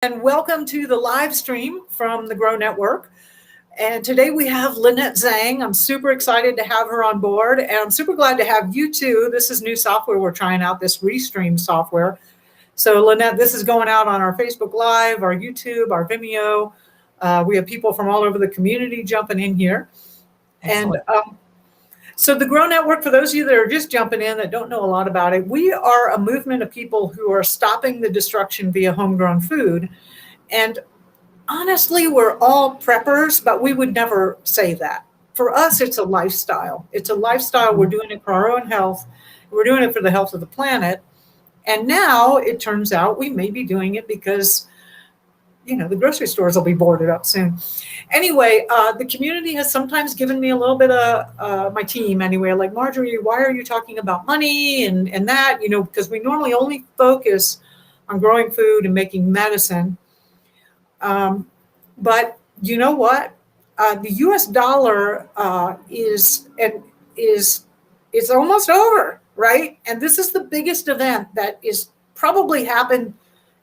And welcome to the live stream from the Grow Network. And today we have Lynette Zang. I'm super excited to have her on board, and I'm super glad to have you too. This is new software we're trying out, this Restream software. So Lynette, this is going out on our Facebook Live, our YouTube, our Vimeo. We have people from all over the community jumping in here. Excellent. And so the Grow Network, for those of you that are just jumping in that don't know a lot about it, we are a movement of people who are stopping the destruction via homegrown food. And honestly, we're all preppers, but we would never say that. For us, it's a lifestyle. It's a lifestyle. We're doing it for our own health. We're doing it for the health of the planet. And now it turns out we may be doing it because the grocery stores will be boarded up soon. Anyway, the community has sometimes given me a little bit of my team anyway, like, Marjory, why are you talking about money and that, because we normally only focus on growing food and making medicine. But you know what? The US dollar is almost over, right? And this is the biggest event that is probably happened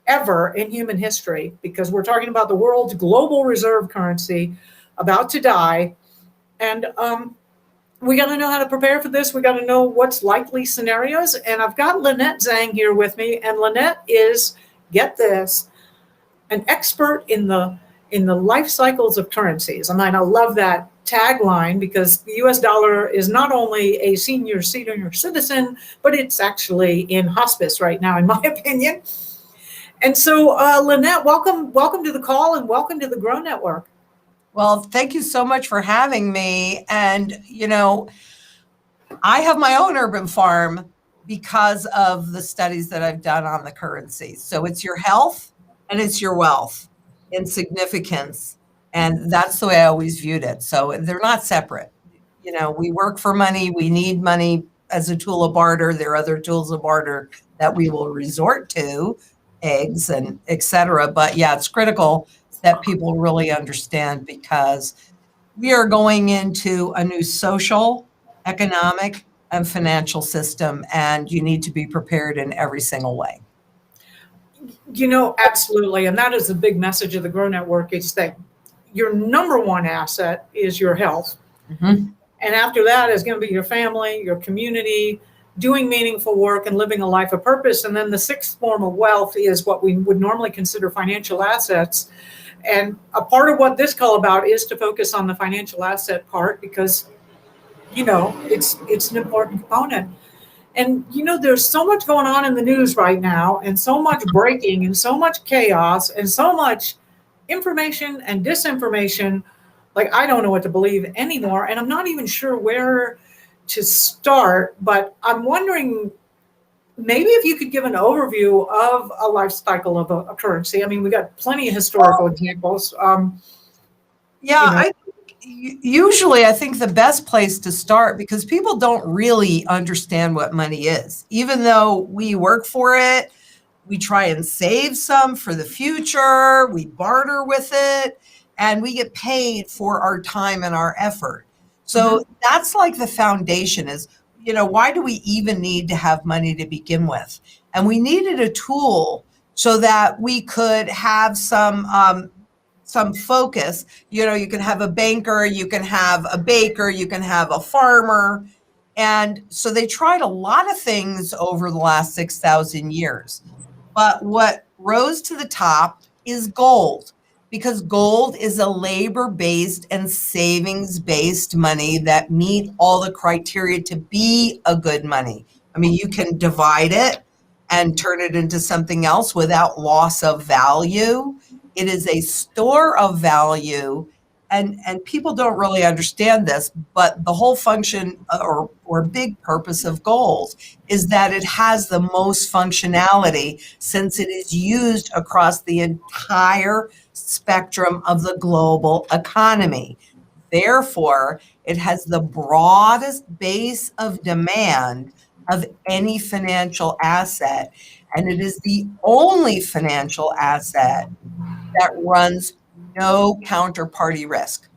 ever in human history, because we're talking about the world's global reserve currency about to die. And we got to know how to prepare for this. We got to know what's likely scenarios. And I've got Lynette Zang here with me. And Lynette is, get this, an expert in the life cycles of currencies. I mean, I love that tagline, because the US dollar is not only a senior citizen, but it's actually in hospice right now, in my opinion. And so, Lynette, welcome to the call, and welcome to the Grow Network. Well, thank you so much for having me. And, I have my own urban farm because of the studies that I've done on the currency. So it's your health and it's your wealth in significance. And that's the way I always viewed it. So they're not separate. We work for money. We need money as a tool of barter. There are other tools of barter that we will resort to, eggs and et cetera. But yeah, it's critical that people really understand, because we are going into a new social, economic, and financial system, and you need to be prepared in every single way. Absolutely. And that is the big message of the Grow Network, is that your number one asset is your health. Mm-hmm. And after that is going to be your family, your community, doing meaningful work and living a life of purpose. And then the sixth form of wealth is what we would normally consider financial assets. And a part of what this call about is to focus on the financial asset part, because, it's an important component. And, there's so much going on in the news right now, and so much breaking, and so much chaos, and so much information and disinformation. Like, I don't know what to believe anymore. And I'm not even sure where to start, but I'm wondering, maybe if you could give an overview of a life cycle of a currency. I mean, we got plenty of historical examples. Usually I think the best place to start, because people don't really understand what money is. Even though we work for it, we try and save some for the future, we barter with it, and we get paid for our time and our effort. So that's like the foundation is, why do we even need to have money to begin with? And we needed a tool so that we could have some focus. You can have a banker, you can have a baker, you can have a farmer. And so they tried a lot of things over the last 6,000 years. But what rose to the top is gold. Because gold is a labor-based and savings-based money that meet all the criteria to be a good money. I mean, you can divide it and turn it into something else without loss of value. It is a store of value, and people don't really understand this, but the whole function or big purpose of gold is that it has the most functionality, since it is used across the entire spectrum of the global economy. Therefore, it has the broadest base of demand of any financial asset, and it is the only financial asset that runs no counterparty risk.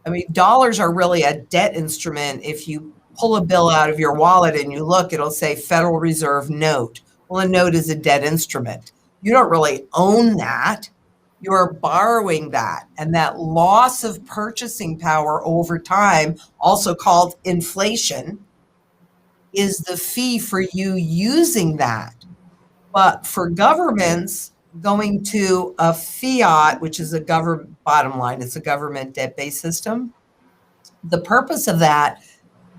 I mean, dollars are really a debt instrument. If you pull a bill out of your wallet and you look, it'll say Federal Reserve note. Well, a note is a debt instrument. You don't really own that. You're borrowing that. And that loss of purchasing power over time, also called inflation, is the fee for you using that. But for governments, going to a fiat, which is a government, bottom line, it's a government debt-based system. The purpose of that,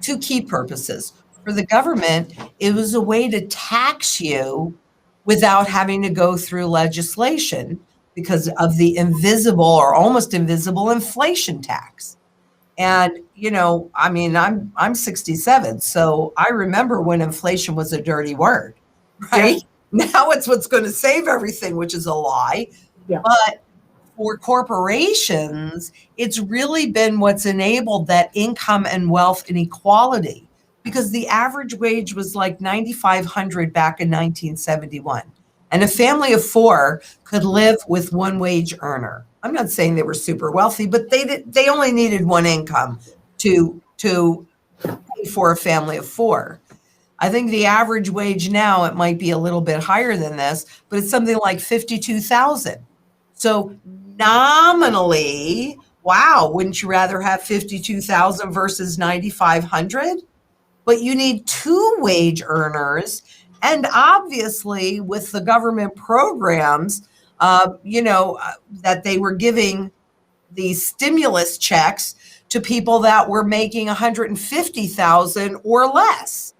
two key purposes. For the government, it was a way to tax you without having to go through legislation because of the invisible or almost invisible inflation tax. And, I mean, I'm 67, so I remember when inflation was a dirty word, right? Yeah. Now it's what's going to save everything, which is a lie. Yeah. But for corporations, it's really been what's enabled that income and wealth inequality, because the average wage was like 9,500 back in 1971. And a family of four could live with one wage earner. I'm not saying they were super wealthy, but they only needed one income to pay for a family of four. I think the average wage now, it might be a little bit higher than this, but it's something like 52,000. So nominally, wow, wouldn't you rather have 52,000 versus 9,500? But you need two wage earners. And obviously, with the government programs, that they were giving these stimulus checks to people that were making 150,000 or less.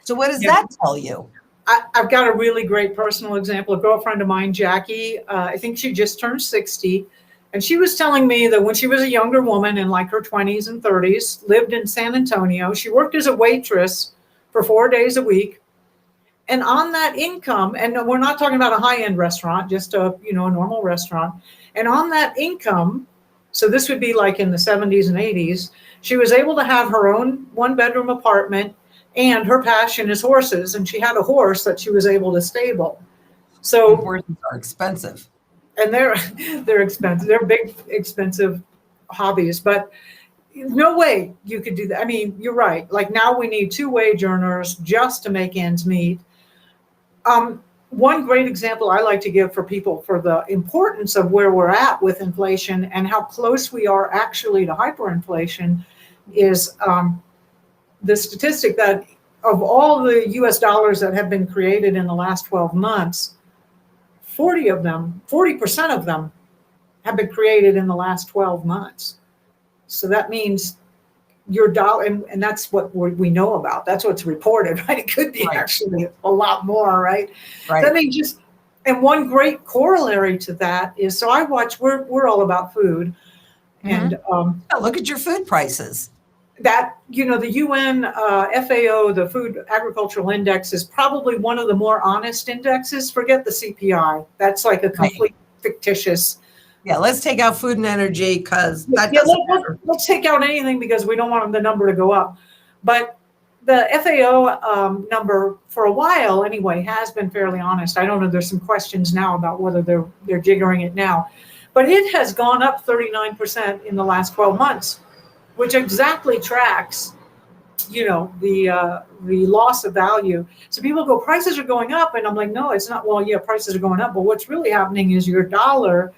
So what does that tell you? I've got a really great personal example. A girlfriend of mine, Jackie, I think she just turned 60. And she was telling me that when she was a younger woman in like her 20s and 30s, lived in San Antonio, she worked as a waitress for 4 days a week. And on that income, and we're not talking about a high-end restaurant, just a normal restaurant. And on that income, so this would be like in the 70s and 80s, she was able to have her own one-bedroom apartment, and her passion is horses. And she had a horse that she was able to stable. So horses are expensive. And they're expensive. They're big, expensive hobbies, but no way you could do that. I mean, you're right. Like now we need two wage earners just to make ends meet. One great example I like to give for people for the importance of where we're at with inflation and how close we are actually to hyperinflation is the statistic that of all the US dollars that have been created in the last 12 months, 40% of them have been created in the last 12 months. So that means your dollar, and that's what we know about. That's what's reported, right? It could be actually a lot more, right? Right. That means and one great corollary to that is, so I watch, we're all about food. Mm-hmm. And look at your food prices. That, the UN FAO, the Food Agricultural Index, is probably one of the more honest indexes. Forget the CPI. That's like a complete fictitious. Yeah, let's take out food and energy because that doesn't matter. Let's take out anything because we don't want the number to go up. But the FAO number for a while anyway has been fairly honest. I don't know. There's some questions now about whether they're jiggering it now, but it has gone up 39% in the last 12 months, which exactly tracks, the loss of value. So people go, prices are going up, and I'm like, no, it's not. Well, yeah, prices are going up, but what's really happening is your dollar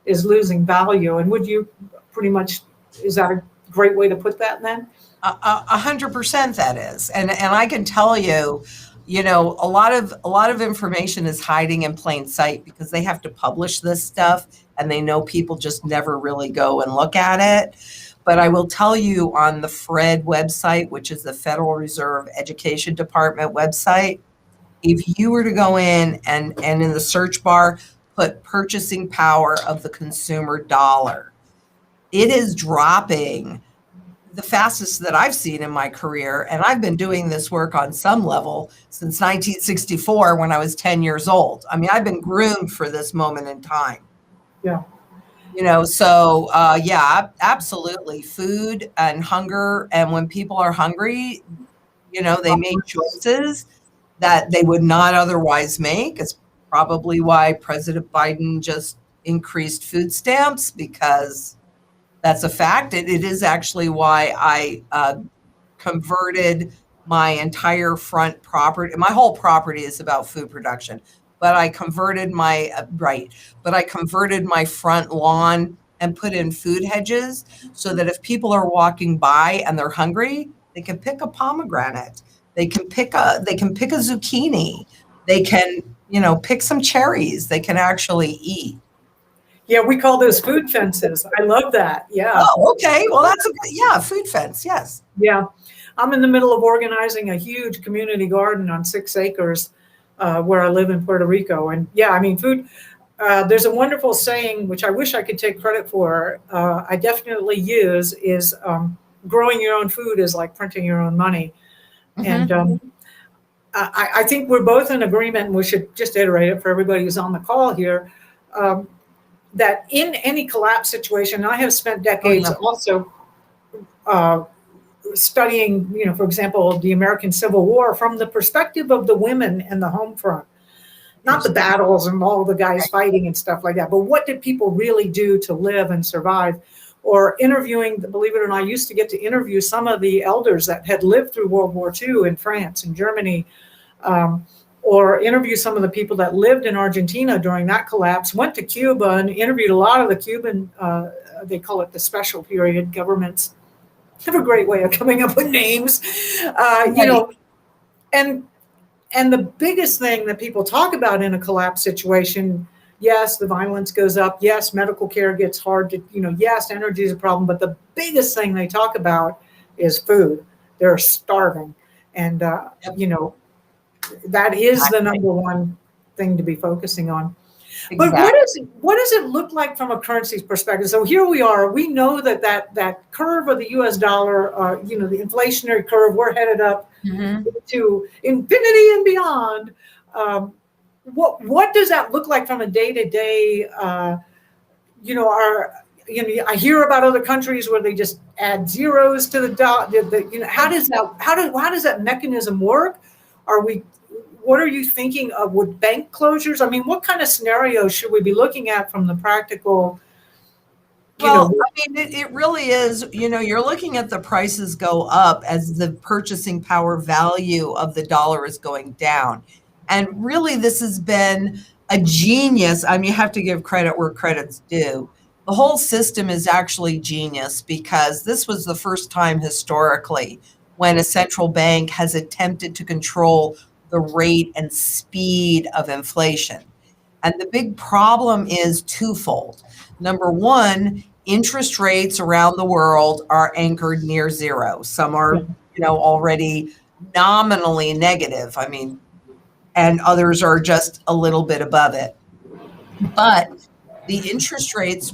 is losing value. And would you pretty much, is that a great way to put that then? 100% that is. And I can tell you, a lot of information is hiding in plain sight because they have to publish this stuff and they know people just never really go and look at it. But I will tell you on the FRED website, which is the Federal Reserve Education Department website, if you were to go in and in the search bar, put purchasing power of the consumer dollar, it is dropping the fastest that I've seen in my career. And I've been doing this work on some level since 1964 when I was 10 years old. I mean, I've been groomed for this moment in time. Yeah. So absolutely. Food and hunger. And when people are hungry, they make choices that they would not otherwise make. It's probably why President Biden just increased food stamps, because that's a fact. It is actually why I converted my entire front property. My whole property is about food production. but I converted my front lawn and put in food hedges so that if people are walking by and they're hungry, they can pick a pomegranate. They can pick a zucchini. They can, pick some cherries. They can actually eat. Yeah, we call those food fences. I love that. Yeah. Oh, okay. Well, food fence. Yes. Yeah. I'm in the middle of organizing a huge community garden on 6 acres where I live in Puerto Rico. And yeah, I mean, food, there's a wonderful saying, which I wish I could take credit for. I definitely use is growing your own food is like printing your own money. Mm-hmm. And I think we're both in agreement, and we should just iterate it for everybody who's on the call here, that in any collapse situation, I have spent decades also studying, for example, the American Civil War from the perspective of the women in the home front. Not the battles and all the guys fighting and stuff like that, but what did people really do to live and survive? Or interviewing, believe it or not, I used to get to interview some of the elders that had lived through World War II in France and Germany, or interview some of the people that lived in Argentina during that collapse, went to Cuba and interviewed a lot of the Cuban, they call it the special period governments. Have a great way of coming up with names, and the biggest thing that people talk about in a collapse situation, yes, the violence goes up. Yes, medical care gets hard to, yes, energy is a problem. But the biggest thing they talk about is food. They're starving. And, that is the number one thing to be focusing on. But what does it look like from a currency perspective? So here we are. We know that curve of the U.S. dollar, the inflationary curve, we're headed up to infinity and beyond. What does that look like from a day-to-day? I hear about other countries where they just add zeros to the dollar. How does that mechanism work? What are you thinking of with bank closures? I mean, what kind of scenarios should we be looking at from the practical? It really is, you're looking at the prices go up as the purchasing power value of the dollar is going down. And really, this has been a genius. I mean, you have to give credit where credit's due. The whole system is actually genius because this was the first time historically when a central bank has attempted to control the rate and speed of inflation. And the big problem is twofold. Number one, interest rates around the world are anchored near zero. Some are, already nominally negative. I mean, and others are just a little bit above it. But the interest rates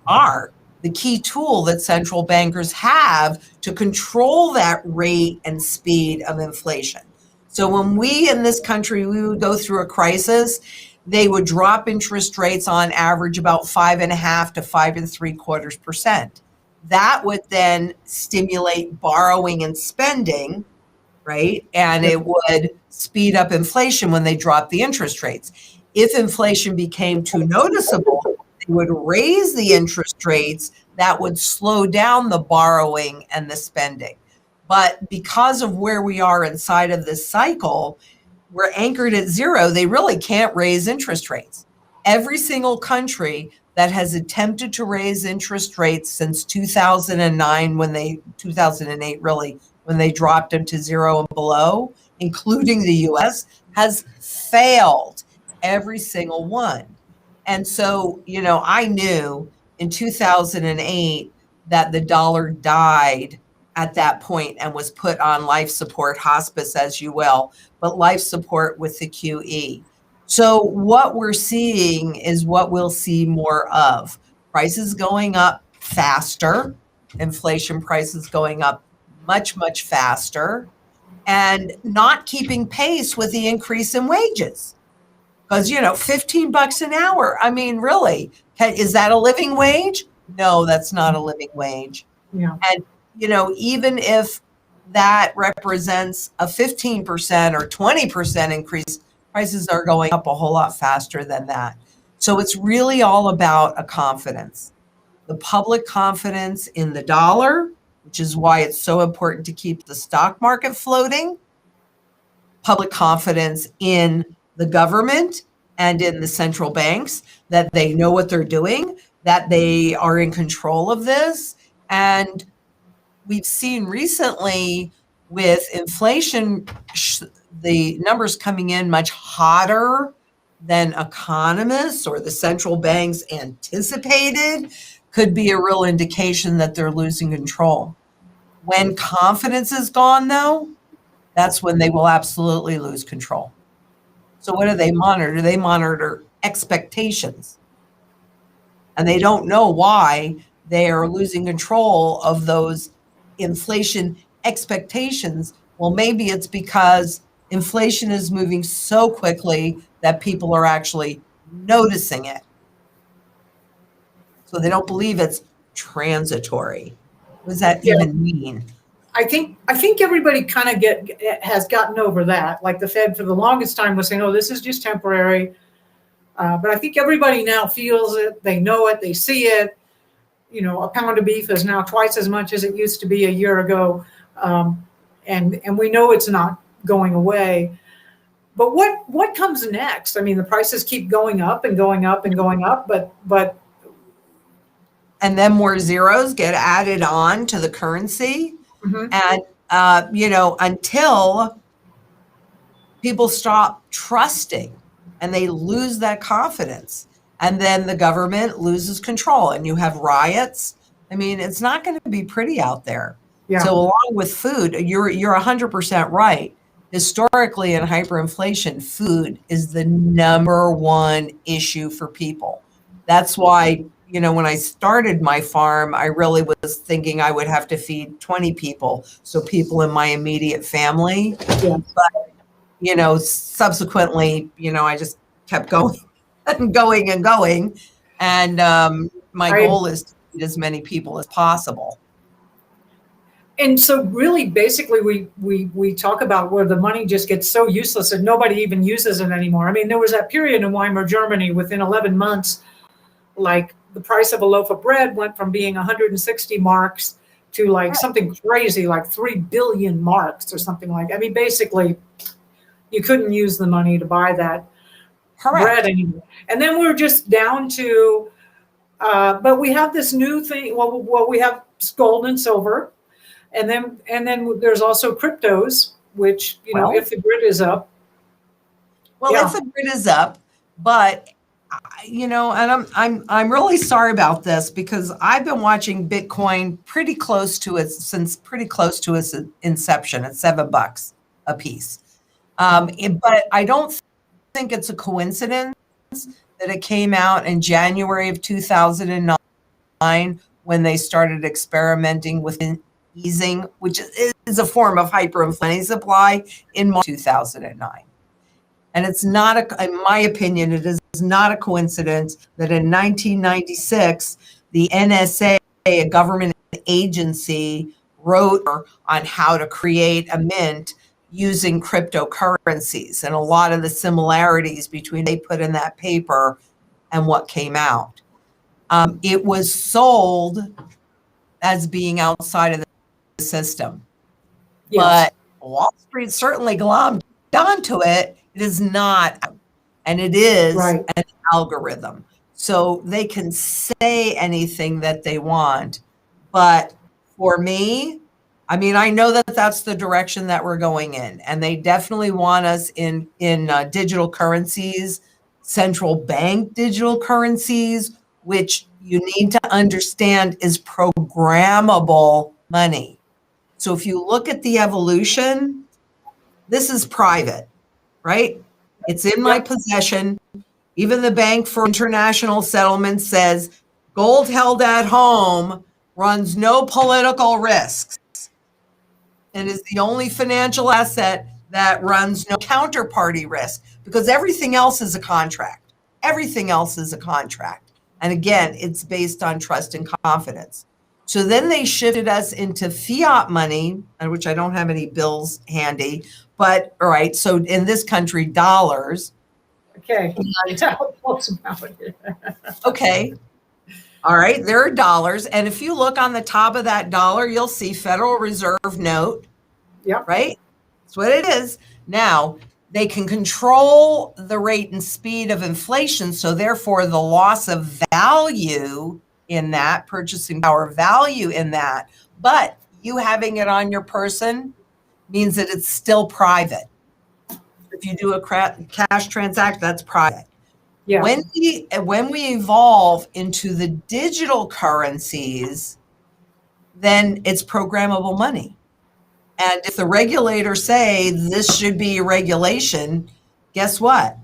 are the key tool that central bankers have to control that rate and speed of inflation. So when we in this country, we would go through a crisis, they would drop interest rates on average about 5.5% to 5.75%. That would then stimulate borrowing and spending, right? And it would speed up inflation when they dropped the interest rates. If inflation became too noticeable, they would raise the interest rates. That would slow down the borrowing and the spending. But because of where we are inside of this cycle, we're anchored at zero. They really can't raise interest rates. Every single country that has attempted to raise interest rates since 2009, 2008 really, when they dropped them to zero and below, including the US, has failed, every single one. And so, I knew in 2008 that the dollar died at that point and was put on life support, hospice, as you will, but life support with the QE. So what we're seeing is what we'll see more of. Prices going up faster, inflation prices going up much, much faster, and not keeping pace with the increase in wages. Because, $15 an hour, I mean, really, is that a living wage? No, that's not a living wage. Yeah. And, even if that represents a 15% or 20% increase, prices are going up a whole lot faster than that. So it's really all about a confidence. The public confidence in the dollar, which is why it's so important to keep the stock market floating, public confidence in the government and in the central banks, that they know what they're doing, that they are in control of this. And we've seen recently with inflation, the numbers coming in much hotter than economists or the central banks anticipated, could be a real indication that they're losing control. When confidence is gone, though, that's when they will absolutely lose control. So what do they monitor? They monitor expectations. And they don't know why they are losing control of those inflation expectations. Well, maybe it's because inflation is moving so quickly that people are actually noticing it. So they don't believe it's transitory. What does that even mean? I think everybody kind of has gotten over that. Like the Fed for the longest time was saying, "Oh, this is just temporary," but I think everybody now feels it. They know it. They see it. You know, a pound of beef is now twice as much as it used to be a year ago, and we know it's not going away. But what comes next? I mean, the prices keep going up and going up and going up, but and then more zeros get added on to the currency. Mm-hmm. And, until people stop trusting and they lose that confidence, and then the government loses control and you have riots. I mean, it's not going to be pretty out there. Yeah. So along with food, you're 100% right. Historically, in hyperinflation, food is the number one issue for people. That's why, when I started my farm, I really was thinking I would have to feed 20 people. So people in my immediate family. Yeah. But, subsequently, I just kept going and going and going. And my goal is to feed as many people as possible. And so really, basically, we talk about where the money just gets so useless that nobody even uses it anymore. I mean, there was that period in Weimar Germany within 11 months, like the price of a loaf of bread went from being 160 marks to like something crazy, like 3 billion marks or something like that. I mean, basically, you couldn't use the money to buy that bread anymore. And then we're just down to, but we have this new thing. Well, we have gold and silver. And then there's also cryptos, which, if the grid is up. Well, if the grid is up, but and I'm really sorry about this because I've been watching Bitcoin pretty close to its inception at $7 a piece. But I don't think it's a coincidence that it came out in January of 2009 when they started experimenting with easing, which is a form of hyperinflation supply, in March 2009. And it's not, in my opinion, it is not a coincidence that in 1996, the NSA, a government agency, wrote on how to create a mint using cryptocurrencies, and a lot of the similarities between they put in that paper and what came out. It was sold as being outside of the system. Yes. But Wall Street certainly glommed onto it. It is not, and it is an algorithm. So they can say anything that they want. But for me, I mean, I know that that's the direction that we're going in, and they definitely want us in digital currencies, central bank digital currencies, which you need to understand is programmable money. So if you look at the evolution, this is private, right? It's in my possession. Even the Bank for International Settlements says gold held at home runs no political risks and is the only financial asset that runs no counterparty risk, because everything else is a contract. Everything else is a contract. And again, it's based on trust and confidence. So then they shifted us into fiat money, which I don't have any bills handy, but all right. So in this country, dollars. Okay. Okay. All right. There are dollars. And if you look on the top of that dollar, you'll see Federal Reserve note. Yeah. Right. That's what it is. Now, They can control the rate and speed of inflation. So therefore, the loss of value in that, purchasing power value in that, but you having it on your person means that it's still private. If you do a cash transaction, that's private. Yeah. When we evolve into the digital currencies, then it's programmable money. And if the regulators say this should be a regulation, guess what?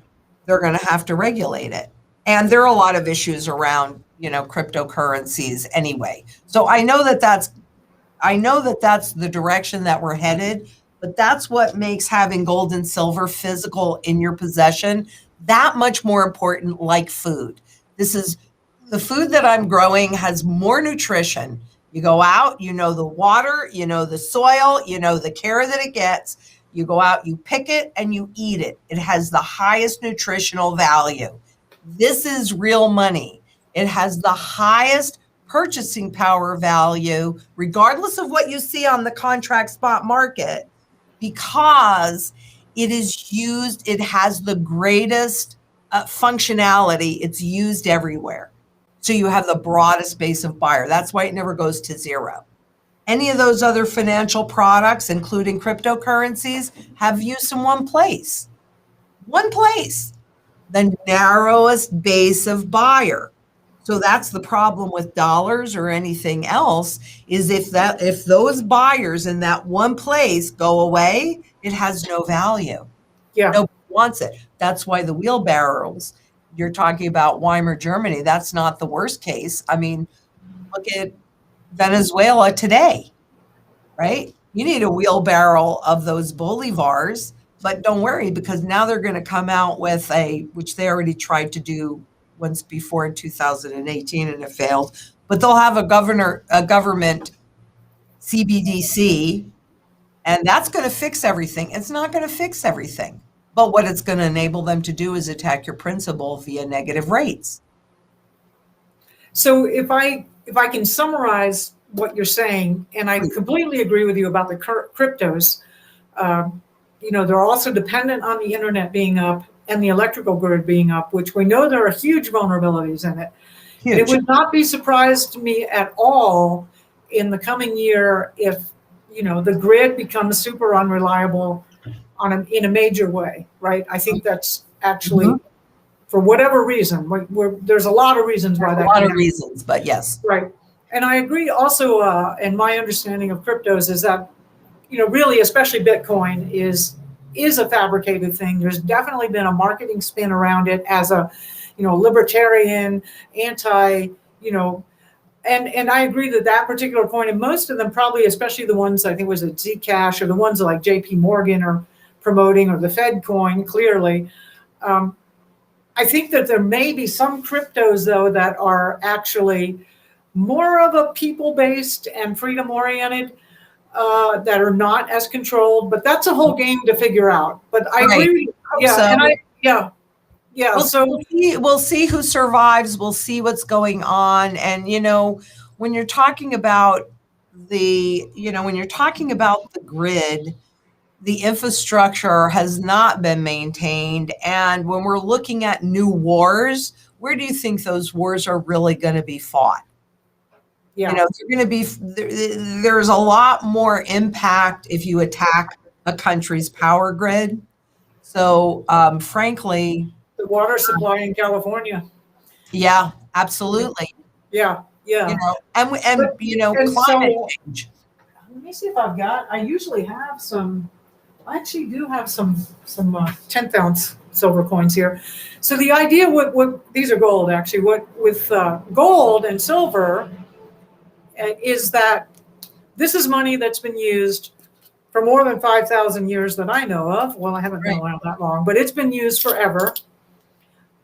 They're going to have to regulate it. And there are a lot of issues around, cryptocurrencies anyway. So I know that that's the direction that we're headed, but that's what makes having gold and silver physical in your possession that much more important, like food. This is the food that I'm growing has more nutrition. You go out, the water, the soil, the care that it gets. You go out, you pick it, and you eat it. It has the highest nutritional value. This is real money. It has the highest purchasing power value, regardless of what you see on the contract spot market, because it has the greatest functionality. It's used everywhere. So you have the broadest base of buyer. That's why it never goes to zero. Any of those other financial products, including cryptocurrencies, have use in one place. The narrowest base of buyer. So that's the problem with dollars or anything else, is if those buyers in that one place go away, it has no value. Yeah. Nobody wants it. That's why the wheelbarrows, you're talking about Weimar Germany, that's not the worst case. I mean, look at Venezuela today, right? You need a wheelbarrow of those bolivars, but don't worry, because now they're going to come out with which they already tried to do once before in 2018 and it failed, but they'll have a government CBDC, and that's going to fix everything. It's not going to fix everything. But what it's going to enable them to do is attack your principal via negative rates. So if I can summarize what you're saying, and I completely agree with you about the cryptos, they're also dependent on the internet being up and the electrical grid being up, which we know there are huge vulnerabilities in it. Huge. And it would not be surprised to me at all in the coming year if, the grid becomes super unreliable in a major way, right? I think that's actually, for whatever reason, there's a lot of reasons why that. A lot of reasons, but yes. Right. And I agree also, and my understanding of cryptos is that, really, especially Bitcoin is a fabricated thing. There's definitely been a marketing spin around it as a, libertarian, anti, and I agree that particular coin, and most of them probably, especially the ones I think was at Zcash or the ones like JP Morgan are promoting, or the Fed coin, clearly. I think that there may be some cryptos, though, that are actually more of a people-based and freedom-oriented, that are not as controlled, but that's a whole game to figure out. But I agree. Yeah. So. And yeah. We'll see who survives. We'll see what's going on. And, when you're talking about the grid, the infrastructure has not been maintained. And when we're looking at new wars, where do you think those wars are really going to be fought? Yeah. There's a lot more impact if you attack a country's power grid. So, frankly, the water supply in California. Yeah, absolutely. Yeah. Climate change. Let me see if I usually have I actually do have some 10th ounce silver coins here. So the idea these are gold actually, with gold and silver is that this is money that's been used for more than 5,000 years that I know of. Well, I haven't been around that long, but it's been used forever.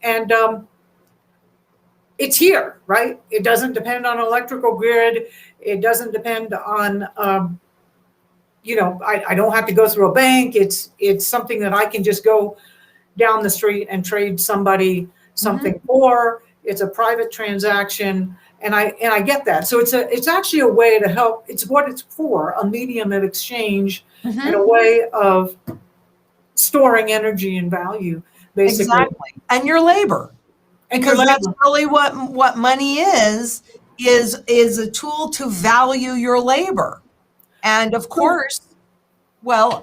And it's here, right? It doesn't depend on electrical grid. It doesn't depend on, I don't have to go through a bank. It's something that I can just go down the street and trade somebody something for. It's a private transaction. And I get that. So it's actually a way to help. It's what it's for, a medium of exchange and a way of storing energy and value, basically. Exactly. And your labor. And your Because that's labor. really what money is a tool to value your labor. And of course, well,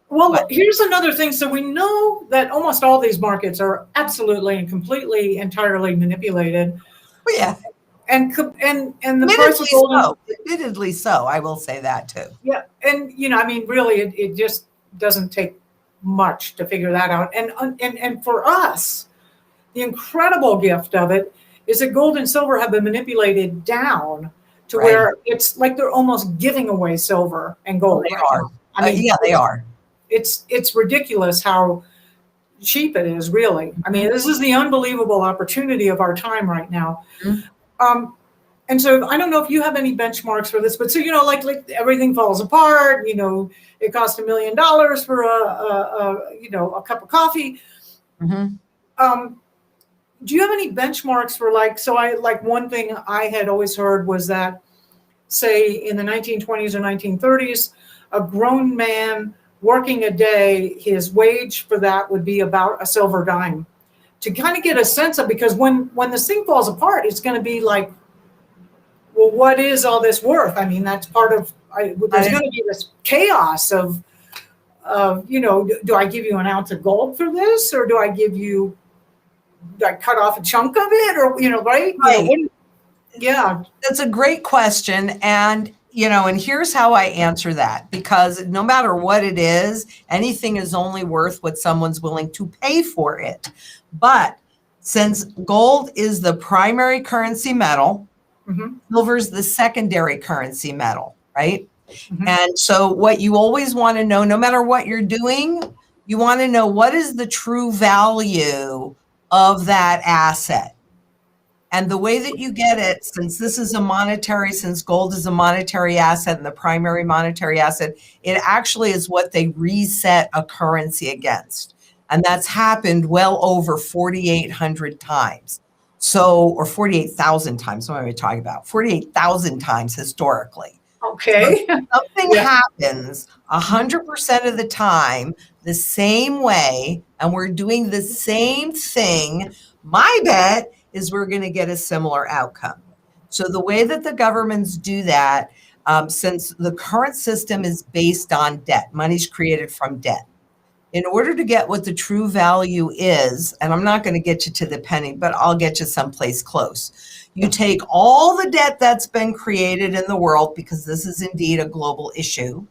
Well, what? here's another thing. So we know that almost all these markets are absolutely and completely, entirely manipulated, Well, yeah, and the price of gold. admittedly so. I will say that too. Yeah, and I mean, really, it just doesn't take much to figure that out. And for us, the incredible gift of it is that gold and silver have been manipulated down to Right. where it's like they're almost giving away silver and gold. They right are. now. I mean, Yeah, they are. It's ridiculous how cheap it is, really. I mean, this is the unbelievable opportunity of our time right now. Mhm. And so I don't know if you have any benchmarks for this, but so, like everything falls apart, it costs $1 million for a cup of coffee. Mhm. Do you have any benchmarks for one thing I had always heard was that, say, in the 1920s or 1930s, a grown man working a day, his wage for that would be about a silver dime, to kind of get a sense of, because when this thing falls apart, it's going to be like, well, what is all this worth? I mean, that's part of, there's going to be this chaos of, do I give you an ounce of gold for this, or do I cut off a chunk of it, or, right? Right. Yeah. That's a great question. And, and here's how I answer that, because no matter what it is, anything is only worth what someone's willing to pay for it. But since gold is the primary currency metal, Mm-hmm. silver's the secondary currency metal, right? Mm-hmm. And so what you always want to know, no matter what you're doing, you want to know what is the true value of that asset. And the way that you get it, since gold is a monetary asset and the primary monetary asset, it actually is what they reset a currency against. And that's happened well over 4,800 times. Or 48,000 times. What am I talking about? 48,000 times historically. Okay. So something happens 100% of the time the same way, and we're doing the same thing. My bet is we're going to get a similar outcome. So the way that the governments do that, since the current system is based on debt, money's created from debt. In order to get what the true value is, and I'm not going to get you to the penny, but I'll get you someplace close. You take all the debt that's been created in the world, because this is indeed a global issue,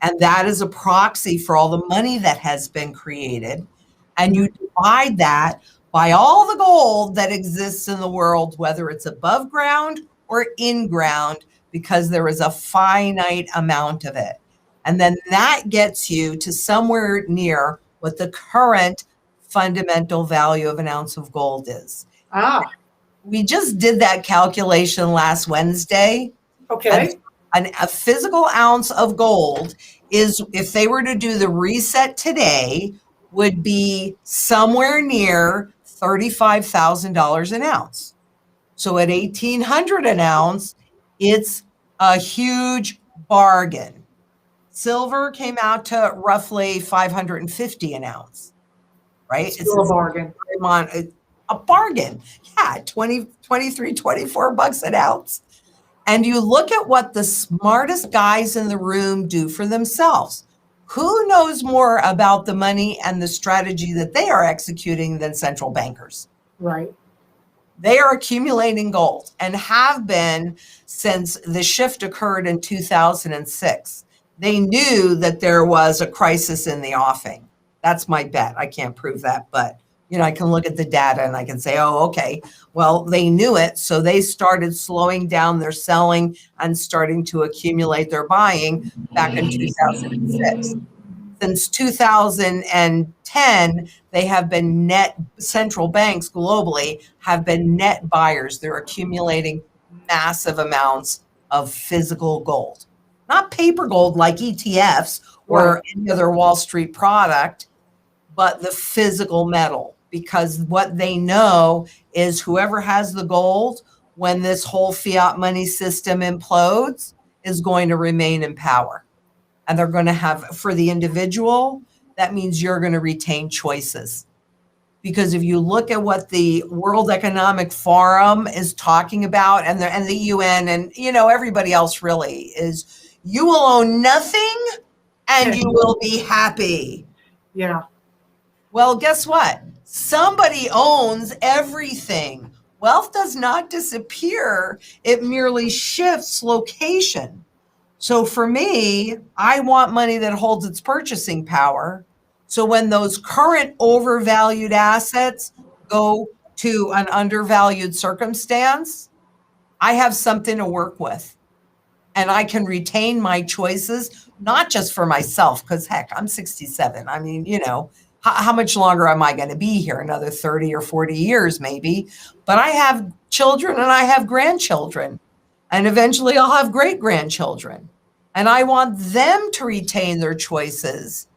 and that is a proxy for all the money that has been created, and you divide that by all the gold that exists in the world, whether it's above ground or in ground, because there is a finite amount of it. And then that gets you to somewhere near what the current fundamental value of an ounce of gold is. We just did that calculation last Wednesday. Okay. And a physical ounce of gold is, if they were to do the reset today, would be somewhere near $35,000 an ounce. So at $1,800 an ounce, it's a huge bargain. Silver came out to roughly $550 an ounce, right? It's still a bargain. A bargain. Yeah, 23, 24 bucks an ounce. And you look at what the smartest guys in the room do for themselves. Who knows more about the money and the strategy that they are executing than central bankers? Right. They are accumulating gold and have been since the shift occurred in 2006. They knew that there was a crisis in the offing. That's my bet. I can't prove that, but I can look at the data and I can say, oh, okay, well, they knew it. So they started slowing down their selling and starting to accumulate their buying back in 2006. Since 2010, they have been central banks globally have been net buyers. They're accumulating massive amounts of physical gold, not paper gold like ETFs or any other Wall Street product, but the physical metal, because what they know is whoever has the gold when this whole fiat money system implodes is going to remain in power. And they're going to have, for the individual, that means you're going to retain choices. Because if you look at what the World Economic Forum is talking about, and the UN and everybody else really is, you will own nothing and you will be happy. Yeah. Well, guess what? Somebody owns everything. Wealth does not disappear. It merely shifts location. So for me, I want money that holds its purchasing power. So when those current overvalued assets go to an undervalued circumstance, I have something to work with. And I can retain my choices, not just for myself, because heck, I'm 67. I mean, how much longer am I going to be here? Another 30 or 40 years, maybe. But I have children and I have grandchildren. And eventually I'll have great grandchildren. And I want them to retain their choices,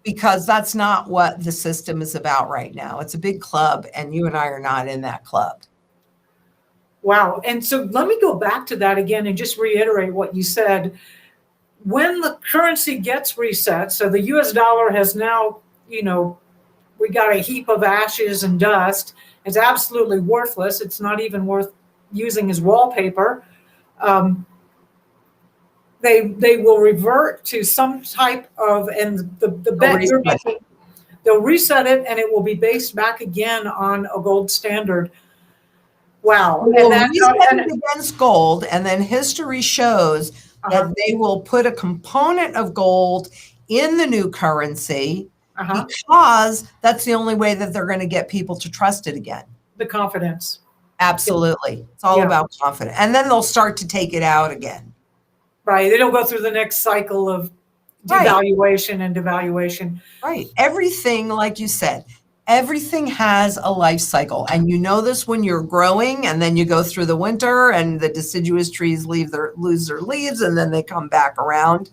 because that's not what the system is about right now. It's a big club, and you and I are not in that club. Wow. And so let me go back to that again and just reiterate what you said. When the currency gets reset, so the US dollar has now, we got a heap of ashes and dust. It's absolutely worthless. It's not even worth using as wallpaper. They will revert to some type of, and the bet you're making, they'll reset it and it will be based back again on a gold standard. Wow. And reset it against gold, and then history shows that they will put a component of gold in the new currency because that's the only way that they're going to get people to trust it again. The confidence. Absolutely. It's all about confidence. And then they'll start to take it out again. Right. They don't go through the next cycle of devaluation and devaluation. Right. Everything, like you said, everything has a life cycle. And you know this when you're growing, and then you go through the winter and the deciduous trees lose their leaves and then they come back around.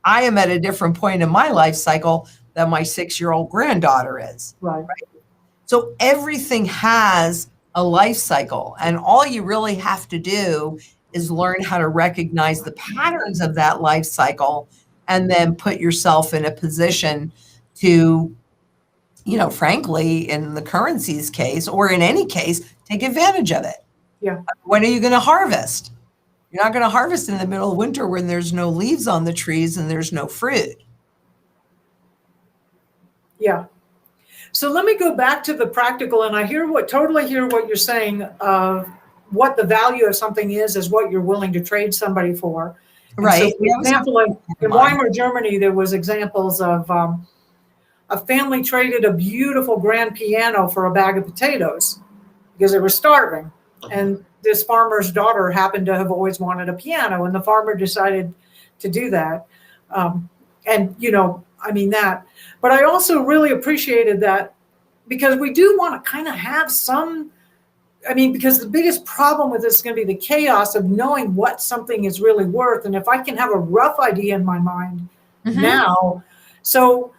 I am at a different point in my life cycle than my 6-year-old granddaughter is. Right. So everything has a life cycle. And all you really have to do is learn how to recognize the patterns of that life cycle, and then put yourself in a position to, frankly, in the currency's case, or in any case, take advantage of it. Yeah. When are you going to harvest? You're not going to harvest in the middle of winter when there's no leaves on the trees and there's no fruit. Yeah. So let me go back to the practical, and I totally hear what you're saying. What the value of something is what you're willing to trade somebody for. Right. So, for example, in Weimar, Germany, there was examples of a family traded a beautiful grand piano for a bag of potatoes because they were starving. And this farmer's daughter happened to have always wanted a piano, and the farmer decided to do that. But I also really appreciated that, because we do want to kind of have some, because the biggest problem with this is going to be the chaos of knowing what something is really worth. And if I can have a rough idea in my mind now, so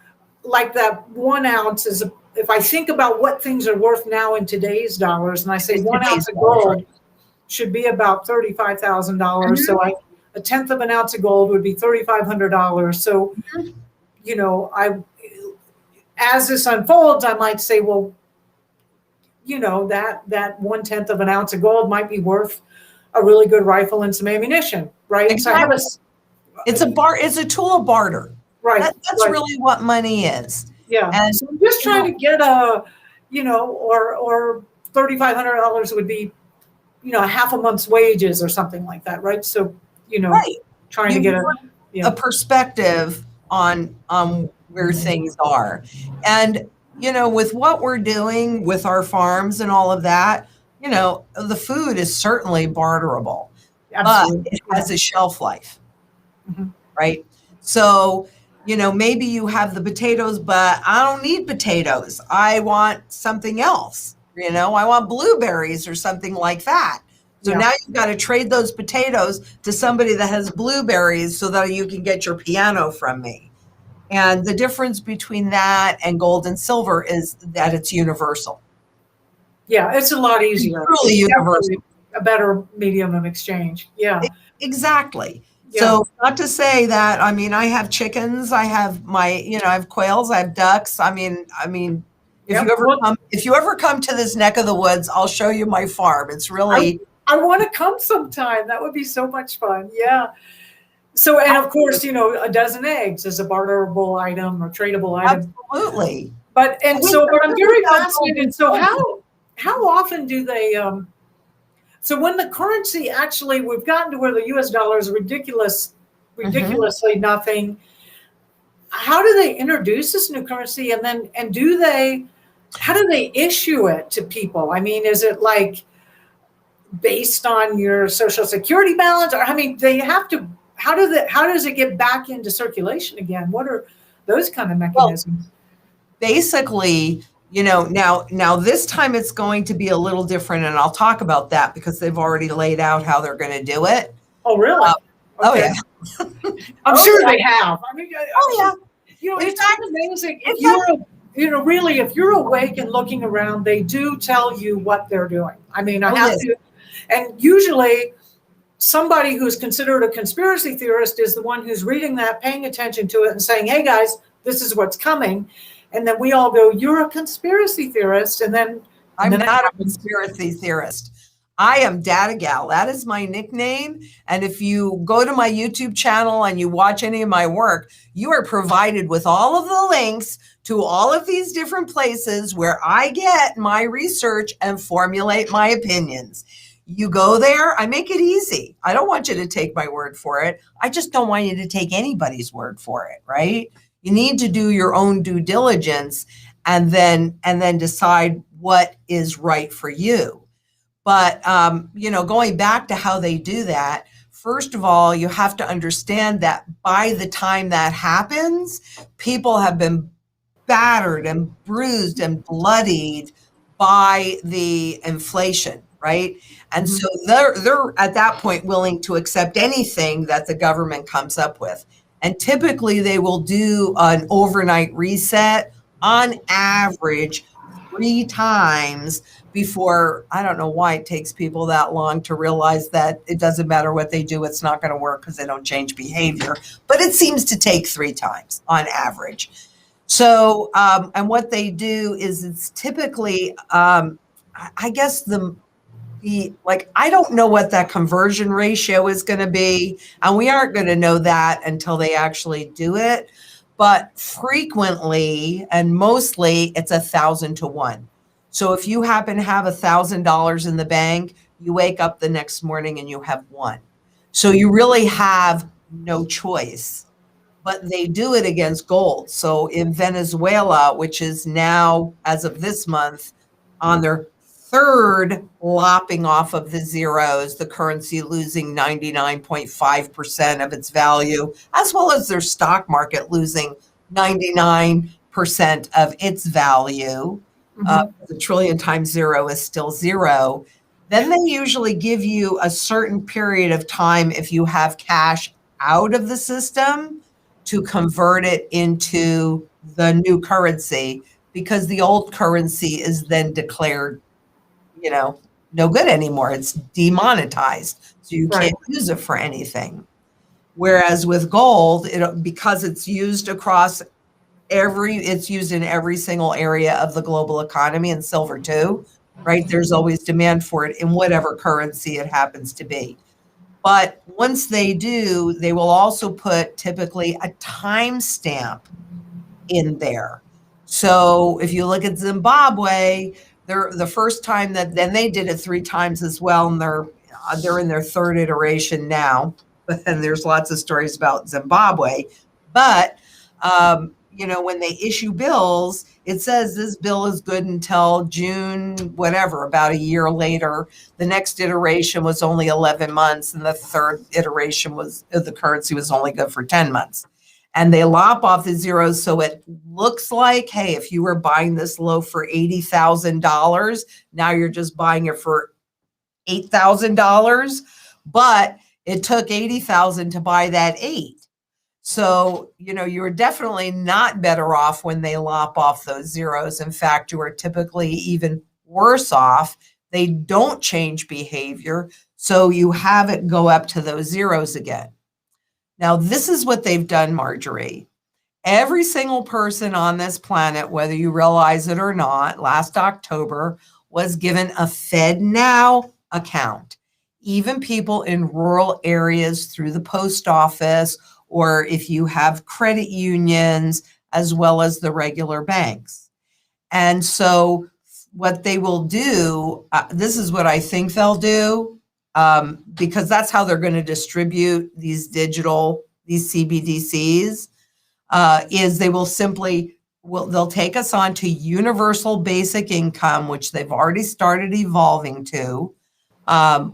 like that 1 ounce is, if I think about what things are worth now in today's dollars, and I say 1 ounce of gold should be about $35,000. So a tenth of an ounce of gold would be $3,500. So, as this unfolds, I might say, well, that 1/10 of an ounce of gold might be worth a really good rifle and some ammunition, right? Exactly. So it's a tool of barter. Right. That's really what money is. Yeah. And so I'm just trying to get or $3,500 would be, half a month's wages or something like that, right? So, trying to get a perspective on where things are. And with what we're doing with our farms and all of that, the food is certainly barterable. Absolutely. But it has a shelf life, right? So, maybe you have the potatoes, but I don't need potatoes. I want something else. I want blueberries or something like that. So now you've got to trade those potatoes to somebody that has blueberries so that you can get your piano from me. And the difference between that and gold and silver is that it's universal. Yeah, it's a lot easier. It's truly universal. A better medium of exchange. Yeah. Exactly. Yeah. So not to say that, I mean, I have chickens, I have I have quails, I have ducks. I mean, Yep. Well, if you ever come to this neck of the woods, I'll show you my farm. It's I really I want to come sometime. That would be so much fun. Yeah. So, and of course, a dozen eggs is a barterable item or tradable item. absolutely. But I and mean, so, they're but I'm really very about fascinated. So, how often do they? So when the currency actually, we've gotten to where the U.S. dollar is ridiculously nothing. How do they introduce this new currency, and then how do they issue it to people? I mean, is it like based on your social security balance, or I mean, they have to. How does it get back into circulation again? What are those kind of Well, mechanisms? basically, now this time it's going to be a little different, and I'll talk about that because they've already laid out how they're going to do it. Oh, really? Oh Okay. yeah. I'm Oh sure yeah. they have. I mean, Oh yeah. In it's fact, amazing in if fact, really, if you're awake and looking around, they do tell you what they're doing. I mean, I oh have yes. to, and usually somebody who's considered a conspiracy theorist is the one who's reading that, paying attention to it, and saying, "Hey guys, this is what's coming," and then we all go, "You're a conspiracy theorist," and then I'm it not a happens. conspiracy theorist. I am Data Gal. That is my nickname. And if you go to my YouTube channel and you watch any of my work, you are provided with all of the links to all of these different places where I get my research and formulate my opinions. You go there, I make it easy. I don't want you to take my word for it. I just don't want you to take anybody's word for it, right? You need to do your own due diligence and then decide what is right for you. But going back to how they do that, first of all, you have to understand that by the time that happens, people have been battered and bruised and bloodied by the inflation, right? And so they're at that point willing to accept anything that the government comes up with. And typically they will do an overnight reset on average 3 times before. I don't know why it takes people that long to realize that it doesn't matter what they do, it's not going to work because they don't change behavior. But it seems to take 3 times on average. So, and what they do is it's typically, I guess I don't know what that conversion ratio is going to be, and we aren't going to know that until they actually do it. But frequently and mostly, it's 1,000 to 1. So if you happen to have $1,000 in the bank, you wake up the next morning and you have 1. So you really have no choice. But they do it against gold. So in Venezuela, which is now, as of this month, on their third lopping off of the zeros, the currency losing 99.5% of its value, as well as their stock market losing 99% of its value. The trillion times zero is still zero. Then they usually give you a certain period of time if you have cash out of the system to convert it into the new currency, because the old currency is then declared, no good anymore. It's demonetized, so you Right. can't use it for anything. Whereas with gold, because it's used it's used in every single area of the global economy, and silver too, right? There's always demand for it in whatever currency it happens to be. But once they do, they will also put typically a timestamp in there. So if you look at Zimbabwe, they're the first time that then they did it 3 times as well, and they're in their third iteration now. And there's lots of stories about Zimbabwe. But when they issue bills, it says this bill is good until June, whatever, about a year later. The next iteration was only 11 months, and the third iteration was the currency was only good for 10 months. And they lop off the zeros, so it looks like, hey, if you were buying this loaf for $80,000, now you're just buying it for $8,000. But it took 80,000 to buy that 8. So, you are definitely not better off when they lop off those zeros. In fact, you are typically even worse off. They don't change behavior, so you have it go up to those zeros again. Now, this is what they've done, Marjorie. Every single person on this planet, whether you realize it or not, last October was given a FedNow account. Even people in rural areas through the post office, or if you have credit unions, as well as the regular banks. And so what they will do, this is what I think they'll do, because that's how they're going to distribute these CBDCs, is they will simply, they'll take us on to universal basic income, which they've already started evolving to,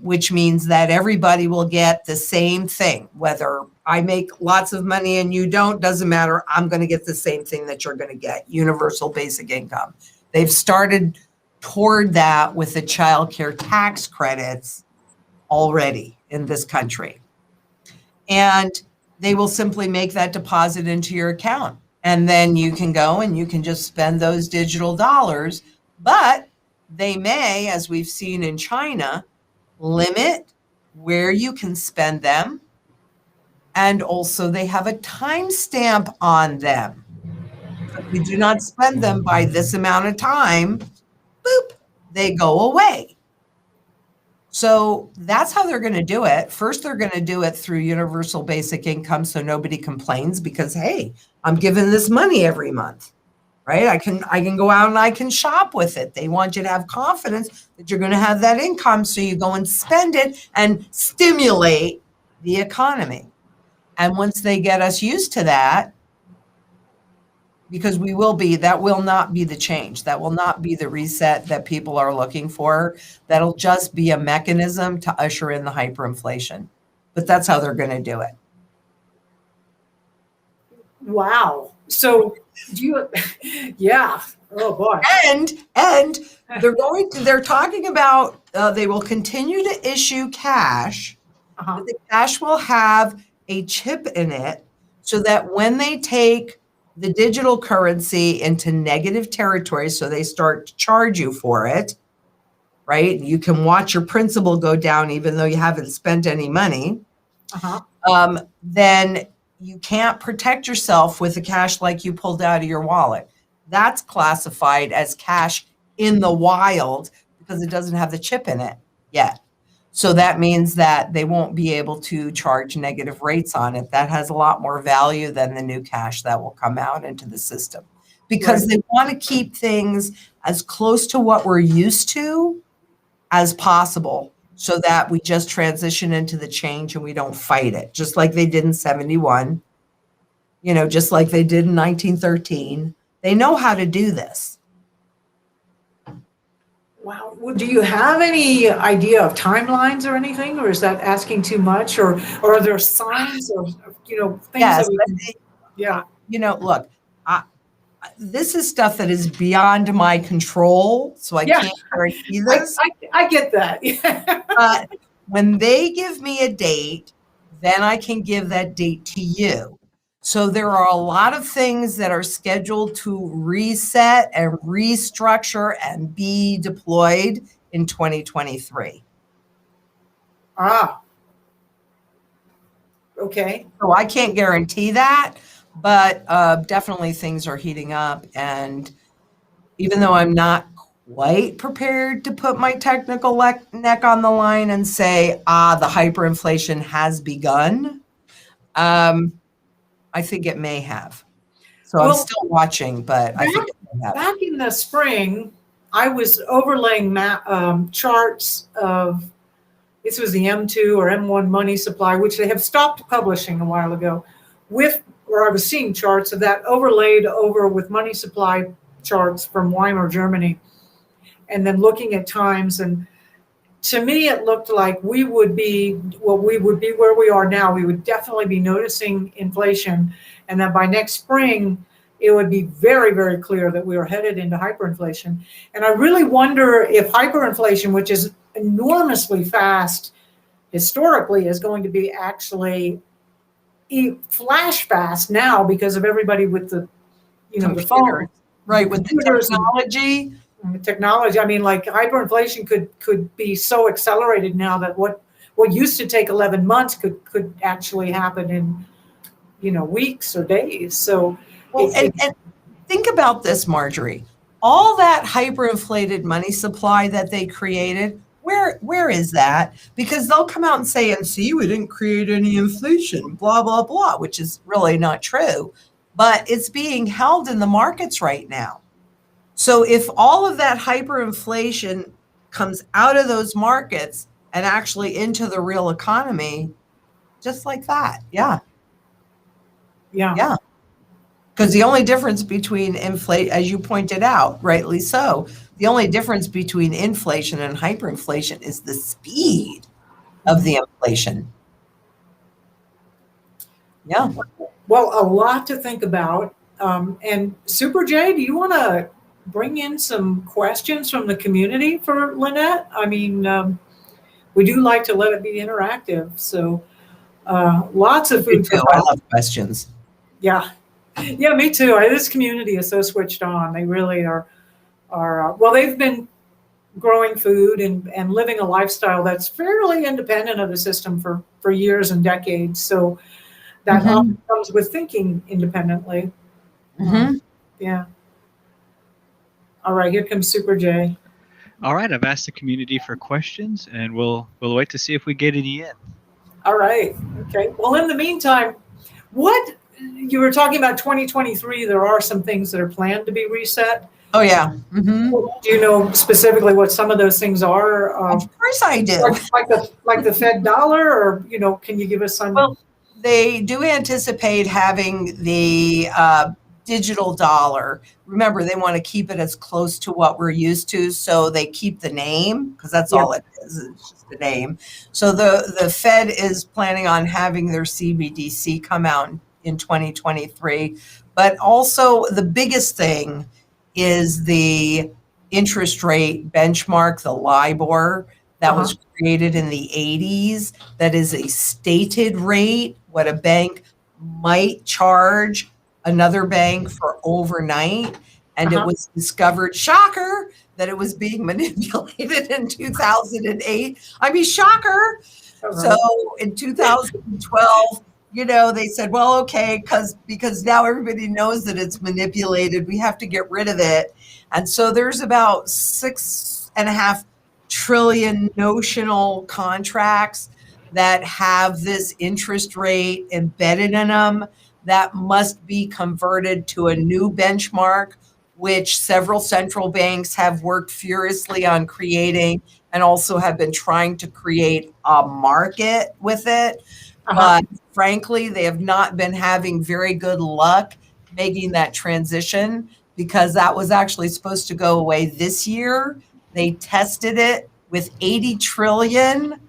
which means that everybody will get the same thing. Whether I make lots of money and you don't, doesn't matter. I'm going to get the same thing that you're going to get, universal basic income. They've started toward that with the child care tax credits already in this country. And they will simply make that deposit into your account. And then you can go and you can just spend those digital dollars. But they may, as we've seen in China, limit where you can spend them. And also they have a timestamp on them. If you do not spend them by this amount of time, boop, they go away. So that's how they're going to do it. First, they're going to do it through universal basic income so nobody complains because, hey, I'm giving this money every month, right? I can go out and I can shop with it. They want you to have confidence that you're going to have that income, so you go and spend it and stimulate the economy. And once they get us used to that, because that will not be the change. That will not be the reset that people are looking for. That'll just be a mechanism to usher in the hyperinflation. But that's how they're going to do it. Wow. So yeah. Oh boy. And they're talking about, they will continue to issue cash, but the cash will have a chip in it so that when they take the digital currency into negative territory, so they start to charge you for it, right? You can watch your principal go down even though you haven't spent any money. Then you can't protect yourself with the cash like you pulled out of your wallet. That's classified as cash in the wild because it doesn't have the chip in it yet. So that means that they won't be able to charge negative rates on it. That has a lot more value than the new cash that will come out into the system, because they want to keep things as close to what we're used to as possible so that we just transition into the change and we don't fight it, just like they did in 71, just like they did in 1913. They know how to do this. Wow. Well, do you have any idea of timelines or anything, or is that asking too much, or are there signs or things Yes, that look, this is stuff that is beyond my control, so I can't guarantee this. I get that. But when they give me a date, then I can give that date to you. So there are a lot of things that are scheduled to reset and restructure and be deployed in 2023. Okay. So I can't guarantee that, but definitely things are heating up. And even though I'm not quite prepared to put my technical neck on the line and say, the hyperinflation has begun, I think it may have. So I'm still watching, but I think it may have. Back in the spring, I was overlaying charts of, this was the M2 or M1 money supply, which they have stopped publishing a while ago, where I was seeing charts of that overlaid over with money supply charts from Weimar, Germany, and then looking at times. And to me, it looked like we would be where we are now. We would definitely be noticing inflation, and that by next spring, it would be very, very clear that we are headed into hyperinflation. And I really wonder if hyperinflation, which is enormously fast historically, is going to be actually flash fast now because of everybody with the the phone, right? With the technology. Technology. I mean, like hyperinflation could be so accelerated now that what used to take 11 months could actually happen in weeks or days. So Well, and think about this, Marjorie. All that hyperinflated money supply that they created, where is that? Because they'll come out and say, and see, we didn't create any inflation, blah, blah, blah, which is really not true. But it's being held in the markets right now. So if all of that hyperinflation comes out of those markets and actually into the real economy, just like that. Yeah. yeah. Because the only difference between inflation, as you pointed out, rightly so, the only difference between inflation and hyperinflation is the speed of the inflation. Yeah. Well, a lot to think about. And Super J, do you want to bring in some questions from the community for Lynette? I mean, we do like to let it be interactive. So lots of food for I thought. love questions. Yeah. Yeah, me too. This community is so switched on. They really are well, they've been growing food and living a lifestyle that's fairly independent of the system for years and decades. So that often comes with thinking independently. Yeah. All right, here comes Super J. All right, I've asked the community for questions, and we'll wait to see if we get any in. All right. Okay. Well, in the meantime, what you were talking about 2023, there are some things that are planned to be reset. Oh, yeah. Do you know specifically what some of those things are? Of course I do. Like the Fed dollar, or can you give us some? Well, they do anticipate having the digital dollar. Remember, they want to keep it as close to what we're used to, so they keep the name, because that's all it is. It's just the name. So the Fed is planning on having their CBDC come out in 2023. But also the biggest thing is the interest rate benchmark, the LIBOR, that was created in the 80s. That is a stated rate, what a bank might charge another bank for overnight. And it was discovered, shocker, that it was being manipulated in 2008. I mean, shocker. So in 2012, they said, well, okay, because now everybody knows that it's manipulated, we have to get rid of it. And so there's about 6.5 trillion notional contracts that have this interest rate embedded in them that must be converted to a new benchmark, which several central banks have worked furiously on creating and also have been trying to create a market with it. But frankly, they have not been having very good luck making that transition, because that was actually supposed to go away this year. They tested it with 80 trillion